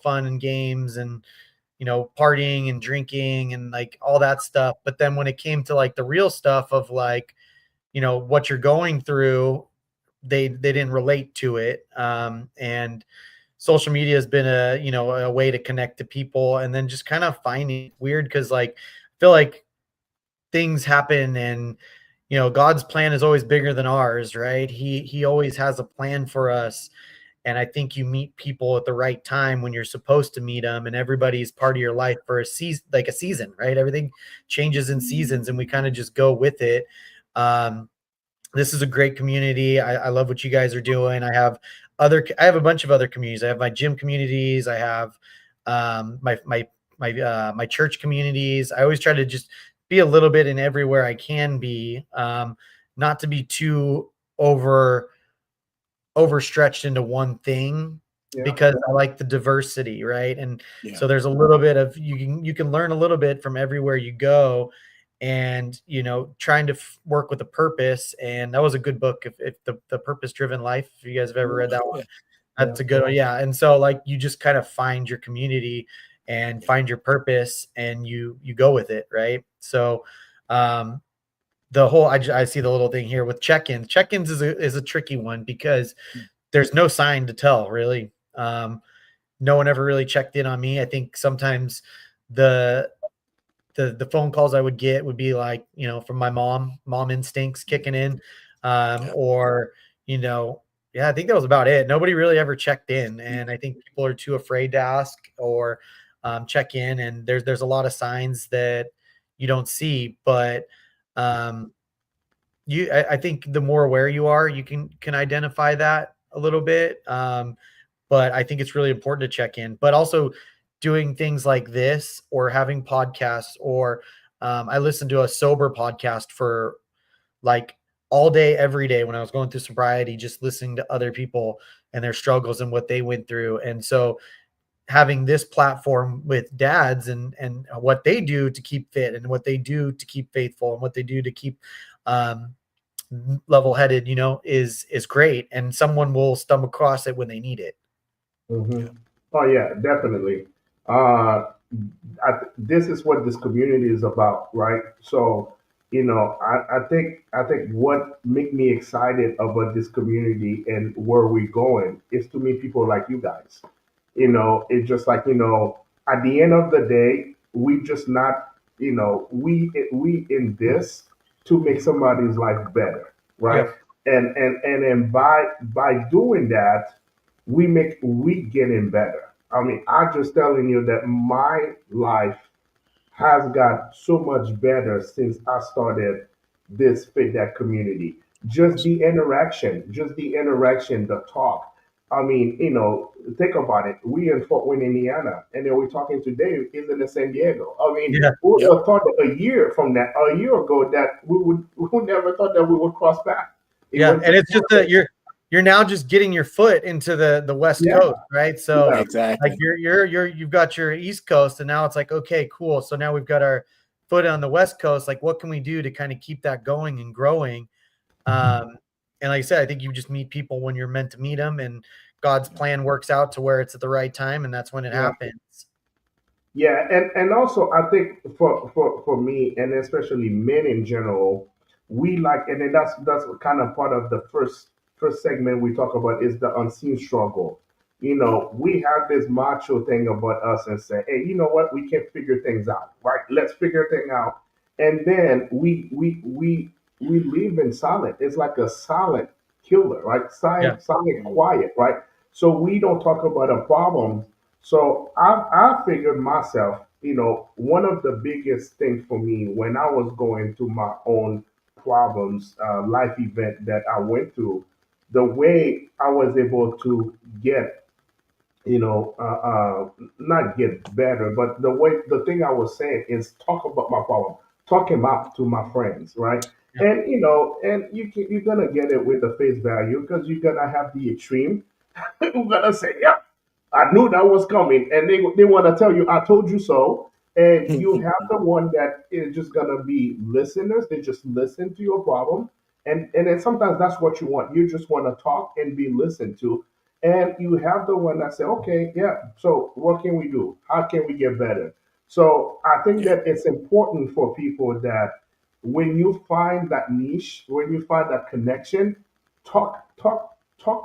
fun and games and, partying and drinking and like all that stuff. But then when it came to like the real stuff of like, what you're going through, they didn't relate to it. And social media has been a way to connect to people, and then just kind of finding it weird because like I feel like things happen, and God's plan is always bigger than ours, right? He always has a plan for us. And I think you meet people at the right time when you're supposed to meet them, and everybody's part of your life for a season, like a season, right? Everything changes in seasons, and we kind of just go with it. um this is a great community. I love what you guys are doing. I have a bunch of other communities. I have my gym communities. I have my church communities. I always try to just be a little bit in everywhere I can be, not to be too overstretched into one thing, Yeah. because I like the diversity, right? And Yeah. so there's a little bit of you can learn a little bit from everywhere you go, and trying to work with a purpose. And that was a good book, if the Purpose Driven Life, if you guys have ever read that one. Yeah. That's a good one. Yeah. And so like you just kind of find your community and find your purpose, and you go with it, right? So um the whole I see the little thing here with check-ins. Check-ins is a tricky one because there's no sign to tell, really. No one ever really checked in on me. I think sometimes the the phone calls I would get would be like, from my mom instincts kicking in. Yeah. Or, yeah, I think that was about it. Nobody really ever checked in. And I think people are too afraid to ask or check in. And there's a lot of signs that you don't see, but um, I think the more aware you are, you can identify that a little bit. But I think it's really important to check in. But also doing things like this, or having podcasts, or I listened to a sober podcast for like all day, every day when I was going through sobriety, just listening to other people and their struggles and what they went through. And so having this platform with dads and what they do to keep fit, and what they do to keep faithful, and what they do to keep um, level headed, is great. And someone will stumble across it when they need it. Hmm. Oh yeah, definitely. Uh, this is what this community is about, right? So, I think what make me excited about this community and where we're going is to meet people like you guys. It's just like, at the end of the day, we just not, we in this to make somebody's life better, right? Yep. And then by doing that, we getting better. I mean, I'm just telling you that my life has got so much better since I started this Fit That community. Just the interaction, the talk. I mean, think about it. We in Fort Wayne, Indiana, and then we're talking today is in San Diego. I mean, Yeah. who would Yep. have thought that a year ago, that we never thought that we would cross paths. It Yeah. went to And it's just that Florida. you're now just getting your foot into the West Yeah, Coast, right? So yeah. like Exactly. you've got your East Coast, and now it's like, okay, cool. So now we've got our foot on the West Coast. Like, what can we do to kind of keep that going and growing? And like I said, I think you just meet people when you're meant to meet them, and God's plan works out to where it's at the right time, and that's when it Yeah. happens. Yeah, and also I think for me, and especially men in general, we like, and then that's kind of part of the first segment we talk about is the unseen struggle. We have this macho thing about us and say, hey, you know what, we can figure things out, right? Let's figure things out, and then we live in silent. It's like a silent killer, right? Yeah. Silent quiet, right? So we don't talk about a problem. So I figured myself, one of the biggest things for me when I was going through my own problems, life event that I went through, the way I was able to get, not get better, but the thing I was saying is talk about my problem, talk him out to my friends, right? Yep. And you're gonna get it with the face value because you're gonna have the extreme. You're gonna say, yeah, I knew that was coming, and they want to tell you, "I told you so." And you have the one that is just gonna be listeners. They just listen to your problem, and then sometimes that's what you want. You just want to talk and be listened to, and you have the one that say, "Okay, yeah. So what can we do? How can we get better?" So I think Yeah. that it's important for people that when you find that niche, when you find that connection, talk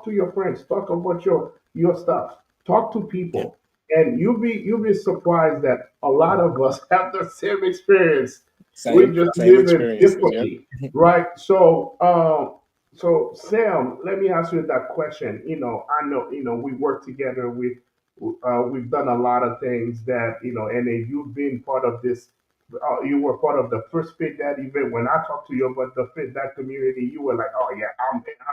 to your friends, talk about your stuff, talk to Yeah. people, and you'll be surprised that a lot of us have the same experience. We Same just same live it experiences. Yep. differently, right? So Sam, let me ask you that question. I know we work together with. We've done a lot of things that and then you've been part of this. You were part of the first Fit Dad event. When I talked to you about the Fit Dad community, you were like, "Oh yeah,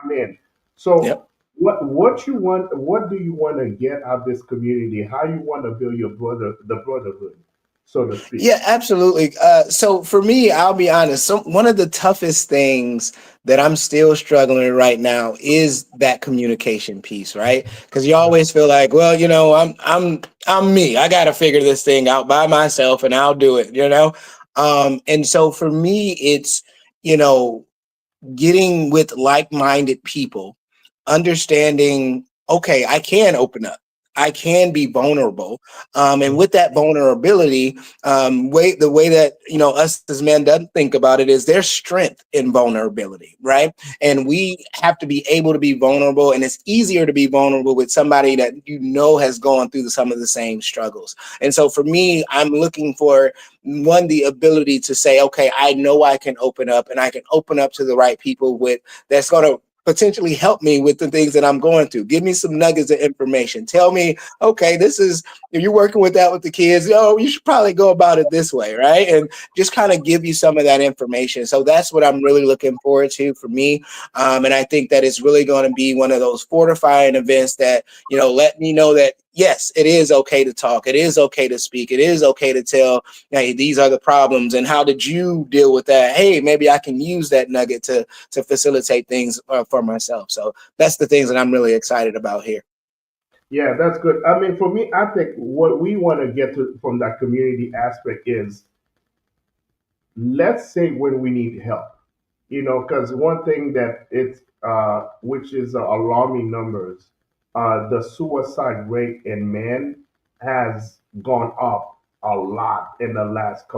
I'm in." So Yep. what do you want to get out of this community? How you want to build the brotherhood, so to speak? Yeah, absolutely. So for me, I'll be honest. One of the toughest things that I'm still struggling with right now is that communication piece, right? Because you always feel like, well, I'm me. I got to figure this thing out by myself, and I'll do it. And so for me, it's you know getting with like-minded people, understanding, okay, I can open up. I can be vulnerable. And with that vulnerability, the way that, us as men doesn't think about it is there's strength in vulnerability, right? And we have to be able to be vulnerable. And it's easier to be vulnerable with somebody that has gone through some of the same struggles. And so for me, I'm looking for the ability to say, okay, I know I can open up, and I can open up to the right people that's going to potentially help me with the things that I'm going through. Give me some nuggets of information. Tell me, okay, if you're working with that with the kids, you should probably go about it this way, right? And just kind of give you some of that information. So that's what I'm really looking forward to for me. And I think that it's really going to be one of those fortifying events that, let me know that, yes, it is okay to talk. It is okay to speak. It is okay to tell, hey, these are the problems. And how did you deal with that? Hey, maybe I can use that nugget to facilitate things for myself. So that's the things that I'm really excited about here. Yeah, that's good. I mean, for me, I think what we want to get to from that community aspect is, let's say when we need help, because one thing that it's which is alarming numbers, the suicide rate in men has gone up a lot in the last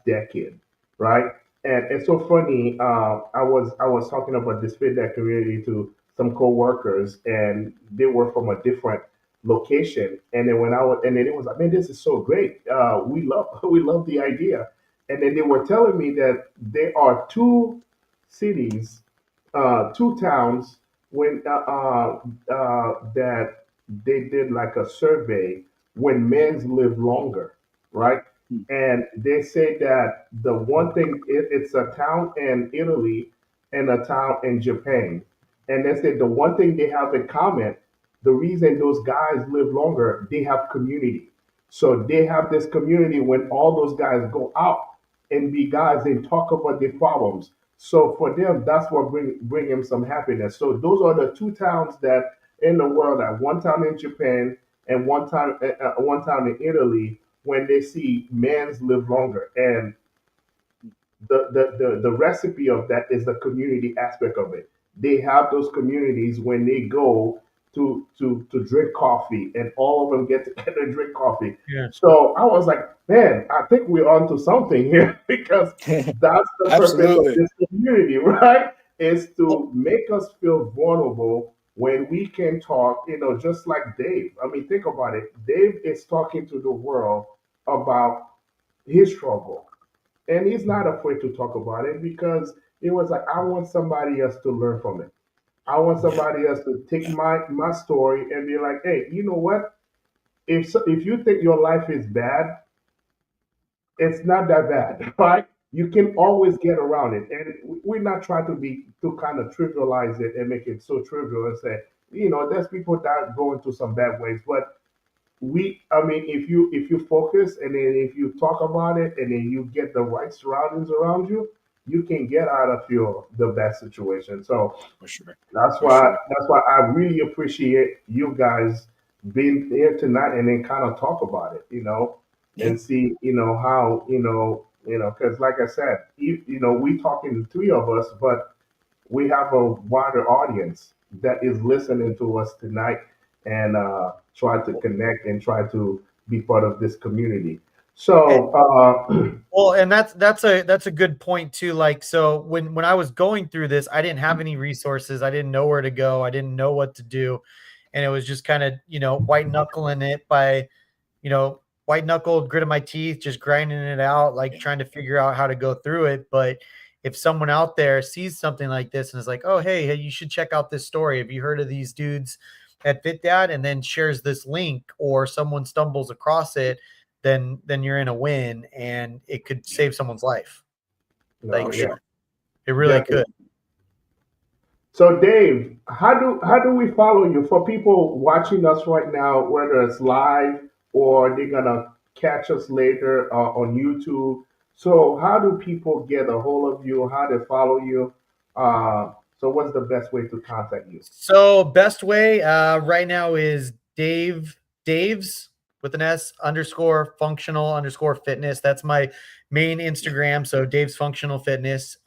decade, right? And it's so funny. I was talking about this feedback community to some coworkers, and they were from a different location. And then and then it was like, man, this is so great. We love we love the idea. And then they were telling me that there are two cities, two towns that they did like a survey when men's live longer, right? And they say that the one thing it's a town in Italy and a town in Japan, and they said the one thing they have in common, the reason those guys live longer, they have community. So they have this community when all those guys go out and be guys and talk about their problems. So for them, that's what bring them some happiness. So those are the two towns that in the world, at one town in Japan and one town in Italy, when they see men's live longer. And the recipe of that is the community aspect of it. They have those communities when they go to drink coffee, and all of them get together and drink coffee. Yeah. So I was like, man, I think we're onto something here because that's the purpose of Absolutely. this community, right? Is to make us feel vulnerable when we can talk, just like Dave. I mean, think about it. Dave is talking to the world about his struggle, and he's not afraid to talk about it because it was like, I want somebody else to learn from it. I want Yeah. somebody else to take Yeah. my story and be like, hey, you know what? if you think your life is bad, it's not that bad, right? You can always get around it, and we're not trying to kind of trivialize it and make it so trivial and say, there's people that go into some bad ways, but I mean, if you focus and then if you talk about it and then you get the right surroundings around you, you can get out of the bad situation. So For sure. that's For why sure. that's why I really appreciate you guys being here tonight and then kind of talk about it, Yeah. and see, how, because like I said, we talking three of us, but we have a wider audience that is listening to us tonight and try to connect and try to be part of this community. So, Well, and that's a good point too. Like, so when I was going through this, I didn't have any resources. I didn't know where to go. I didn't know what to do, and it was just kind of white knuckling it by white knuckled, gritting my teeth, just grinding it out, like Yeah. trying to figure out how to go through it. But if someone out there sees something like this and is like, oh, hey, you should check out this story. Have you heard of these dudes at Fit Dad? And then shares this link, or someone stumbles across it, then you're in a win, and it could Yeah. save someone's life. no, Like, For yeah, sure. it really definitely. could. So, Dave, how do we follow you for people watching us right now, whether it's live or they're gonna catch us later on YouTube? So, how do people get a hold of you? How to follow you? So, what's the best way to contact you? So best way right now is Dave's with an S underscore functional underscore fitness. That's my main Yeah. Instagram. So Dave's functional fitness.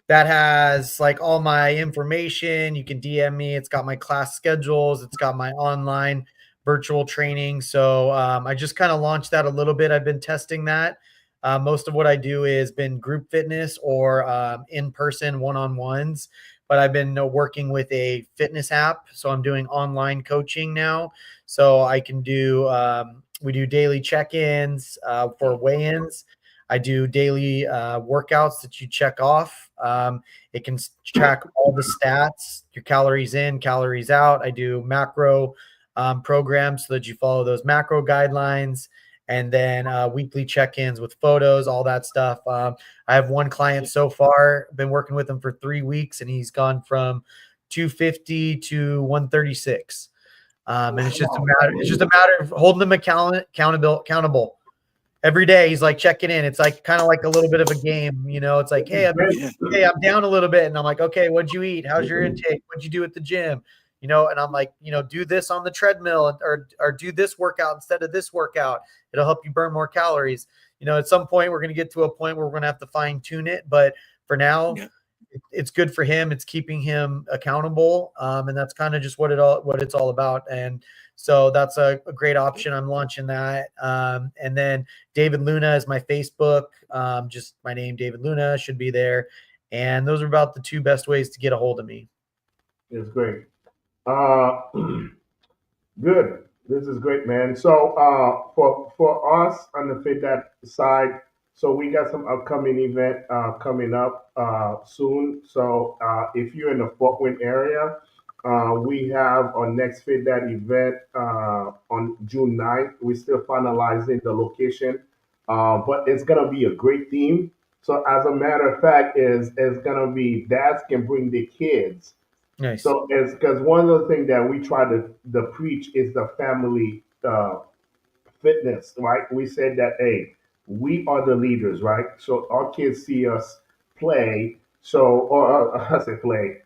That has like all my information. You can DM me. It's got my class schedules. It's got my online virtual training. So I just kind of launched that a little bit. I've been testing that. Most of what I do is been group fitness or in-person one-on-ones, but I've been working with a fitness app. So I'm doing online coaching now. So I can do, we do daily check-ins for weigh-ins. I do daily workouts that you check off. It can track all the stats, your calories in, calories out. I do macro programs so that you follow those macro guidelines, and then weekly check-ins with photos, all that stuff. I have one client so far, been working with him for 3 weeks, and he's gone from 250 to 136. And it's just a Wow, matter of holding them accountable every day. He's like checking in. It's like kind of like a little bit of a game, It's like, this is great. Yeah. I'm down a little bit, and I'm like, okay, what'd you eat? How's your intake? What'd you do at the gym? And I'm like, do this on the treadmill, or do this workout instead of this workout. It'll help you burn more calories. At some point we're going to get to a point where we're going to have to fine tune it, but for now, Yeah. it's good for him. It's keeping him accountable, and that's kind of just what it's all about. And so that's a great option. I'm launching that, and then David Luna is my Facebook. Just my name, David Luna, should be there. And those are about the two best ways to get a hold of me. It's great. Uh, Good. This is great, man. So, for us on the Fit That side, so we got some upcoming event coming up soon. So, if you're in the Fort Wayne area, we have our next Fit That event on June 9th. We're still finalizing the location, but it's gonna be a great theme. So, as a matter of fact, is gonna be dads can bring their kids, Nice. so it's because one of the things that we try to preach is the family fitness, right? We said that, hey, we are the leaders, right? So our kids see us play, I say play,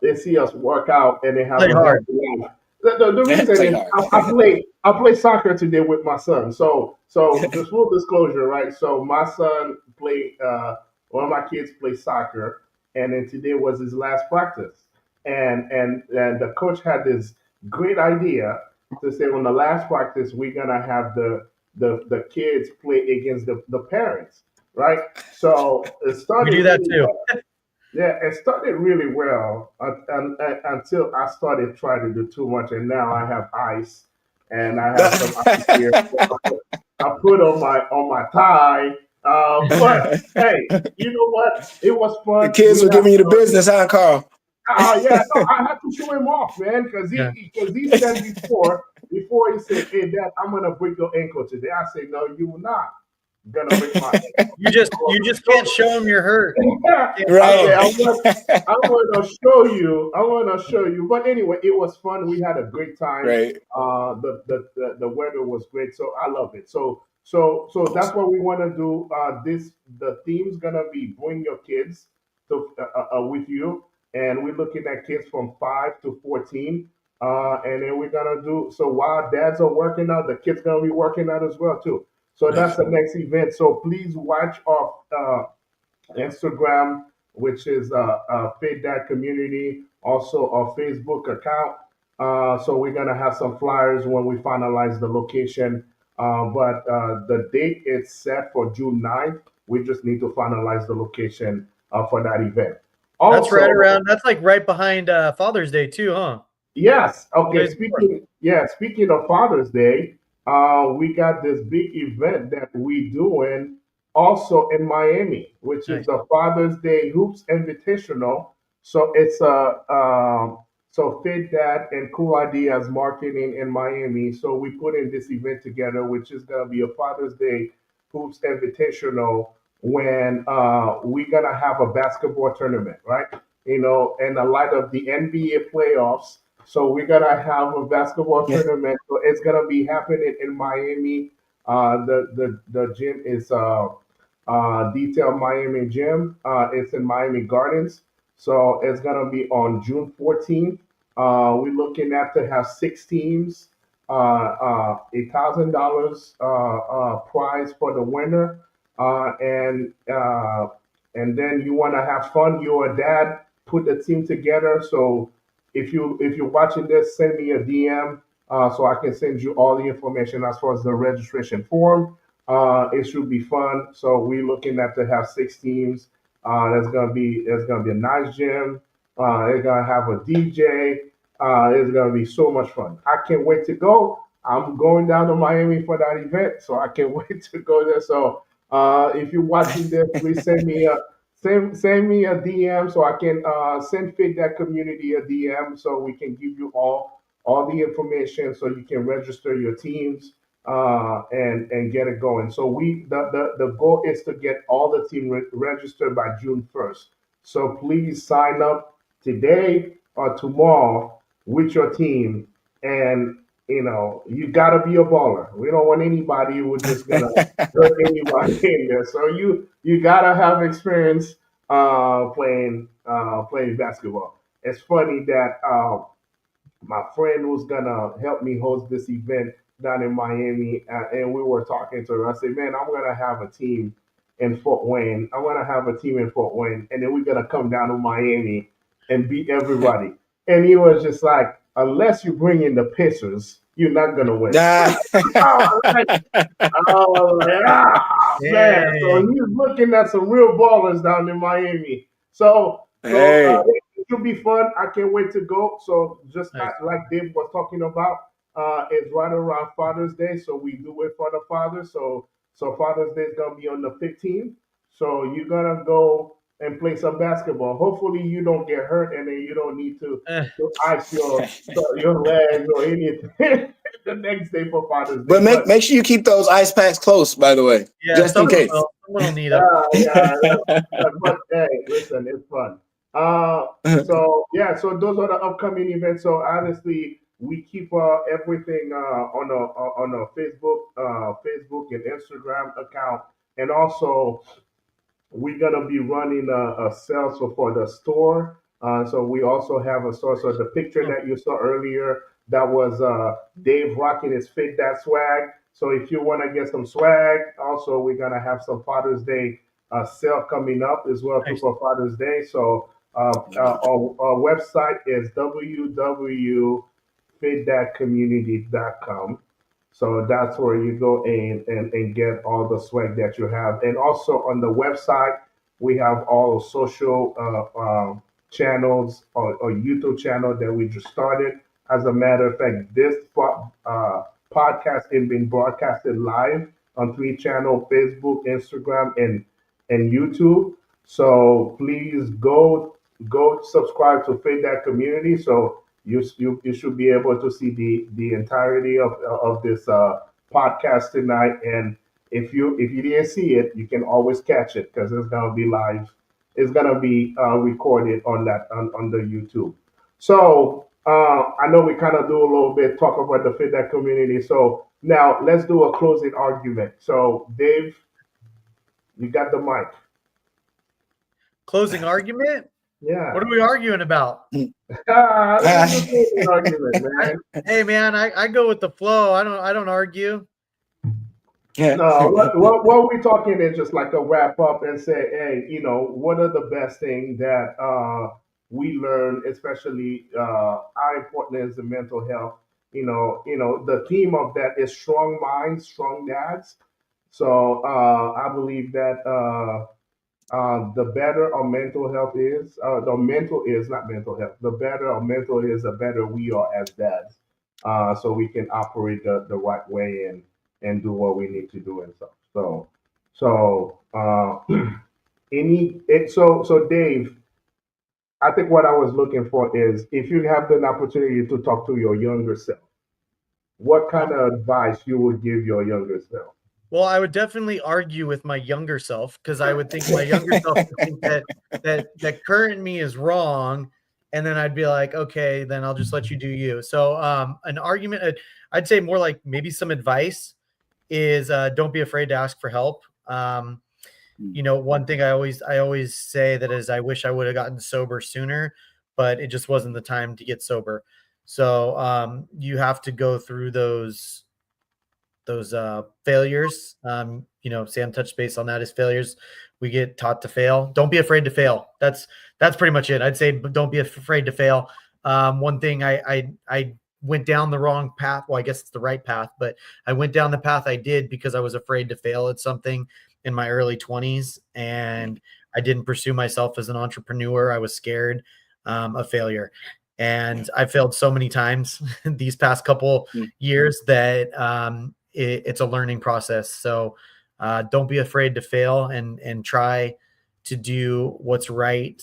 they see us work out and they have Play a hard. healthy life. The reason Play is hard. I play soccer today with my son. So just full disclosure, right? So my son played one of my kids play soccer, and then today was his last practice, and the coach had this great idea to say on the last practice we're gonna have the kids play against the parents, right? So it We started do that really too. well. Yeah, it started really well until I started trying to do too much, and now I have ice, and I have some ice here. I put on my tie, but hey, you know what? It was The fun. kids We were had giving you the fun. business, huh, Carl? Yeah, no, I had to show him off, man, because Yeah. he said before before he said, "Hey, Dad, I'm gonna break your ankle today," I said, "No, you will not gonna break my ankle." You just can't show him you're hurt. I said, Right. I'm gonna show you. I want to show you. But anyway, it was fun. We had a great time. Right. The weather was great, so I love it. So that's what we want to do. The theme's gonna be bring your kids to with you, and we're looking at kids from 5 to 14. And then we're gonna do so while dads are working out, the kids gonna be working out as well too. So that's Nice. the next event. So please watch our Instagram, which is Fit Dad Community, also our Facebook account. So we're gonna have some flyers when we finalize the location. But the date is set for June 9th. We just need to finalize the location for that event. That's right Also, around. That's like right behind Father's Day too, huh? yes. Okay. Days before. Speaking of Father's Day, we got this big event that we doing also in Miami, which is Nice. the Father's Day Hoops Invitational. So it's so Fit Dad and Cool Ideas Marketing in Miami. So we put in this event together, which is gonna be a Father's Day Hoops Invitational when we're gonna have a basketball tournament, right? In the light of the NBA playoffs, so we're gonna have a basketball Yeah. tournament. So it's gonna be happening in Miami. The gym is Detail Miami Gym. It's in Miami Gardens. So it's gonna be on June 14th. We're looking at to have 6 teams. $1,000 prize for the winner. And then you want to have fun. You're a dad. Put the team together. So if you're watching this, send me a DM so I can send you all the information as far as the registration form. It should be fun. So we're looking at to have 6 teams. There's gonna be a nice gym. They're gonna have a DJ. It's gonna be so much fun. I can't wait to go. I'm going down to Miami for that event, so I can't wait to go there. So if you're watching this, please send me a DM so I can send Fit That Community a DM so we can give you all the information so you can register your teams and get it going. So the goal is to get all the team registered by June 1st. So please sign up today or tomorrow with your team, and you gotta be a baller. We don't want anybody who's just gonna hurt anybody in there. So you gotta have experience playing basketball. It's funny that my friend was gonna help me host this event down in Miami, and we were talking to her. I said, "Man, I'm gonna have a team in Fort Wayne. I want to have a team in Fort Wayne, and then we're gonna come down to Miami and beat everybody." And he was just like, "Unless you bring in the Pacers, you're not gonna win." Nah. Oh, man. So Dang. he's looking at some real ballers down in Miami. So Hey. it should be fun. I can't wait to go. So just Nice. like Dave was talking about, it's right around Father's Day. So we do it for the fathers. So Father's Day is gonna be on the 15th. So you're gonna go and play some basketball. Hopefully you don't get hurt and then you don't need Eh, to ice your legs or anything the next day for Father's Day. But make sure you keep those ice packs close, by the way, yeah, just in someone case. will. Someone will need them. But hey, listen, it's fun. So yeah, so those are the upcoming events. So honestly, we keep everything on a Facebook and Instagram account, and also we're gonna be running a sale for the store. So we also have a store. So the picture Hmm, that you saw earlier, that was Dave rocking his Fit That swag. So if you want to get some swag, also we're gonna have some Father's Day sale coming up as well too nice. for Father's Day. So our website is www.fitdatcommunity.com. So that's where you go and get all the swag that you have. And also on the website, we have all social channels or YouTube channel that we just started. As a matter of fact, this podcast is being broadcasted live on 3 channels: Facebook, Instagram, and YouTube. So please go subscribe to Fit That Community. So you should be able to see the entirety of this podcast tonight. And if you didn't see it, you can always catch it because it's gonna be live. It's gonna be recorded on that on the YouTube. So I know we kind of do a little bit talk about the FitNet community. So now let's do a closing argument. So Dave, you got the mic. Closing argument? Yeah. What are we arguing about? Let's do a closing argument, man. Hey man, I go with the flow. I don't argue. No, what we're talking is just like a wrap up and say, hey, what are the best things that we learn, especially how important is the mental health. The theme of that is strong minds, strong dads. So I believe that the better our mental health is, the mental is not mental health. The better our mental is, the better we are as dads. So we can operate the right way and do what we need to do and stuff. So so Dave, I think what I was looking for is if you have the opportunity to talk to your younger self, what kind of advice you would give your younger self? Well, I would definitely argue with my younger self because I would think my younger self would think that current me is wrong, and then I'd be like, okay, then I'll just let you do you. So an argument, I'd say more like maybe some advice is don't be afraid to ask for help. One thing I always say that is I wish I would have gotten sober sooner, but it just wasn't the time to get sober. So you have to go through those failures. Sam touched base on that is failures. We get taught to fail. Don't be afraid to fail. That's pretty much it. I'd say don't be afraid to fail. One thing I went down the wrong path. Well, I guess it's the right path, but I went down the path I did because I was afraid to fail at something in my early 20s, and I didn't pursue myself as an entrepreneur. I was scared of failure. And I failed so many times these past couple years that it's a learning process. So don't be afraid to fail and try to do what's right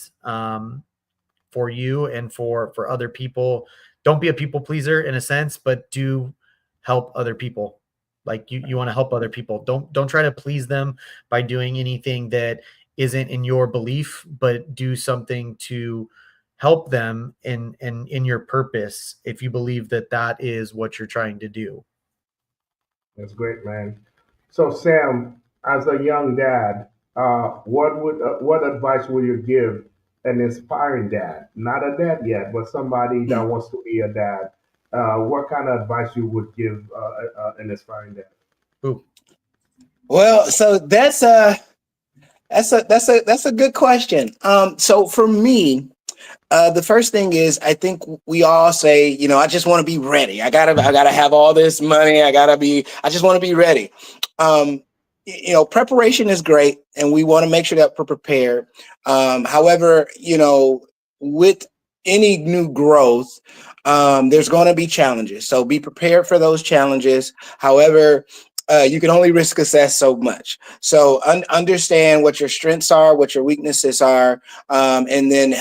for you and for other people. Don't be a people pleaser in a sense, but do help other people. Like you want to help other people. Don't try to please them by doing anything that isn't in your belief, but do something to help them in your purpose if you believe that is what you're trying to do. That's great, man. So, Sam, as a young dad, what advice would you give an inspiring dad? Not a dad yet, but somebody that wants to be a dad. What kind of advice you would give an aspiring dad? Ooh. Well, so that's a good question. So for me, the first thing is, I think we all say, I just want to be ready. I gotta have all this money. I just want to be ready. Preparation is great, and we want to make sure that we're prepared. However, with any new growth, there's going to be challenges. So be prepared for those challenges. However, you can only risk assess so much. So understand what your strengths are, what your weaknesses are, and then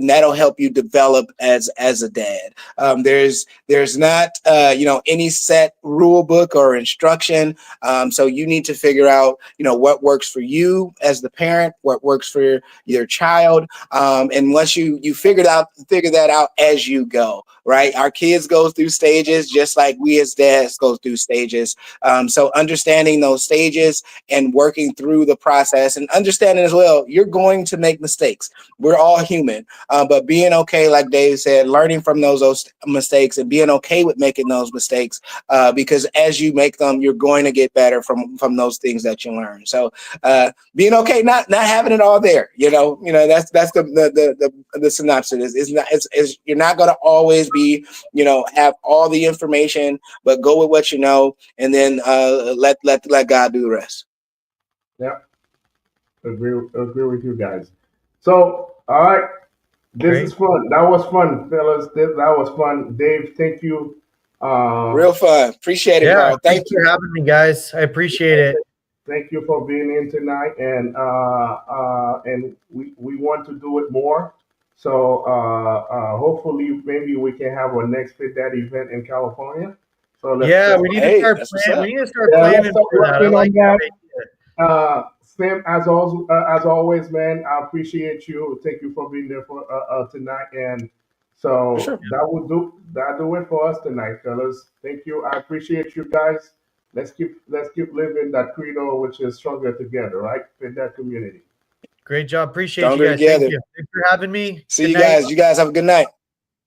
that'll help you develop as a dad. There's not any set rule book or instruction. So you need to figure out what works for you as the parent, what works for your child, and once you figure that out as you go. Right, our kids go through stages just like we as dads go through stages. So understanding those stages and working through the process, and understanding as well, you're going to make mistakes. We're all human, but being okay, like Dave said, learning from those mistakes and being okay with making those mistakes, because as you make them, you're going to get better from those things that you learn. So being okay, not having it all there, that's the synopsis. Is you're not going to always be, have all the information, but go with what you know, and then let God do the rest. Yeah, agree with you guys. So, all right, this is fun. That was fun, fellas. That was fun. Dave, thank you. Real fun. Appreciate it, bro. Thanks for having me, guys. I appreciate it. Thank you for being in tonight, and we want to do it more. So hopefully, maybe we can have our next Fit Dad event in California. So Yeah, we need to Hey, start that's what's planning. up. We need to start yeah, let's planning start for that. I working like on that that. idea. Sam, as always, man, I appreciate you. Thank you for being there for tonight. And For so sure. that do it for us tonight, fellas. Thank you. I appreciate you guys. Let's keep living that credo, which is stronger together, right? In that community. Great job. Appreciate you Stronger guys. Thank together. you. Thanks for having me. See Good you night. guys. You guys have a good night.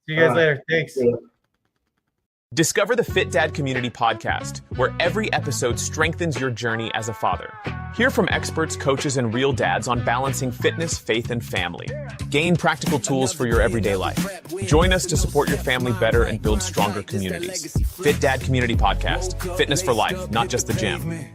See you guys Uh, later. Thanks. yeah. Discover the Fit Dad Community Podcast, where every episode strengthens your journey as a father. Hear from experts, coaches, and real dads on balancing fitness, faith, and family. Gain practical tools for your everyday life. Join us to support your family better and build stronger communities. Fit Dad Community Podcast. Fitness for life, not just the gym.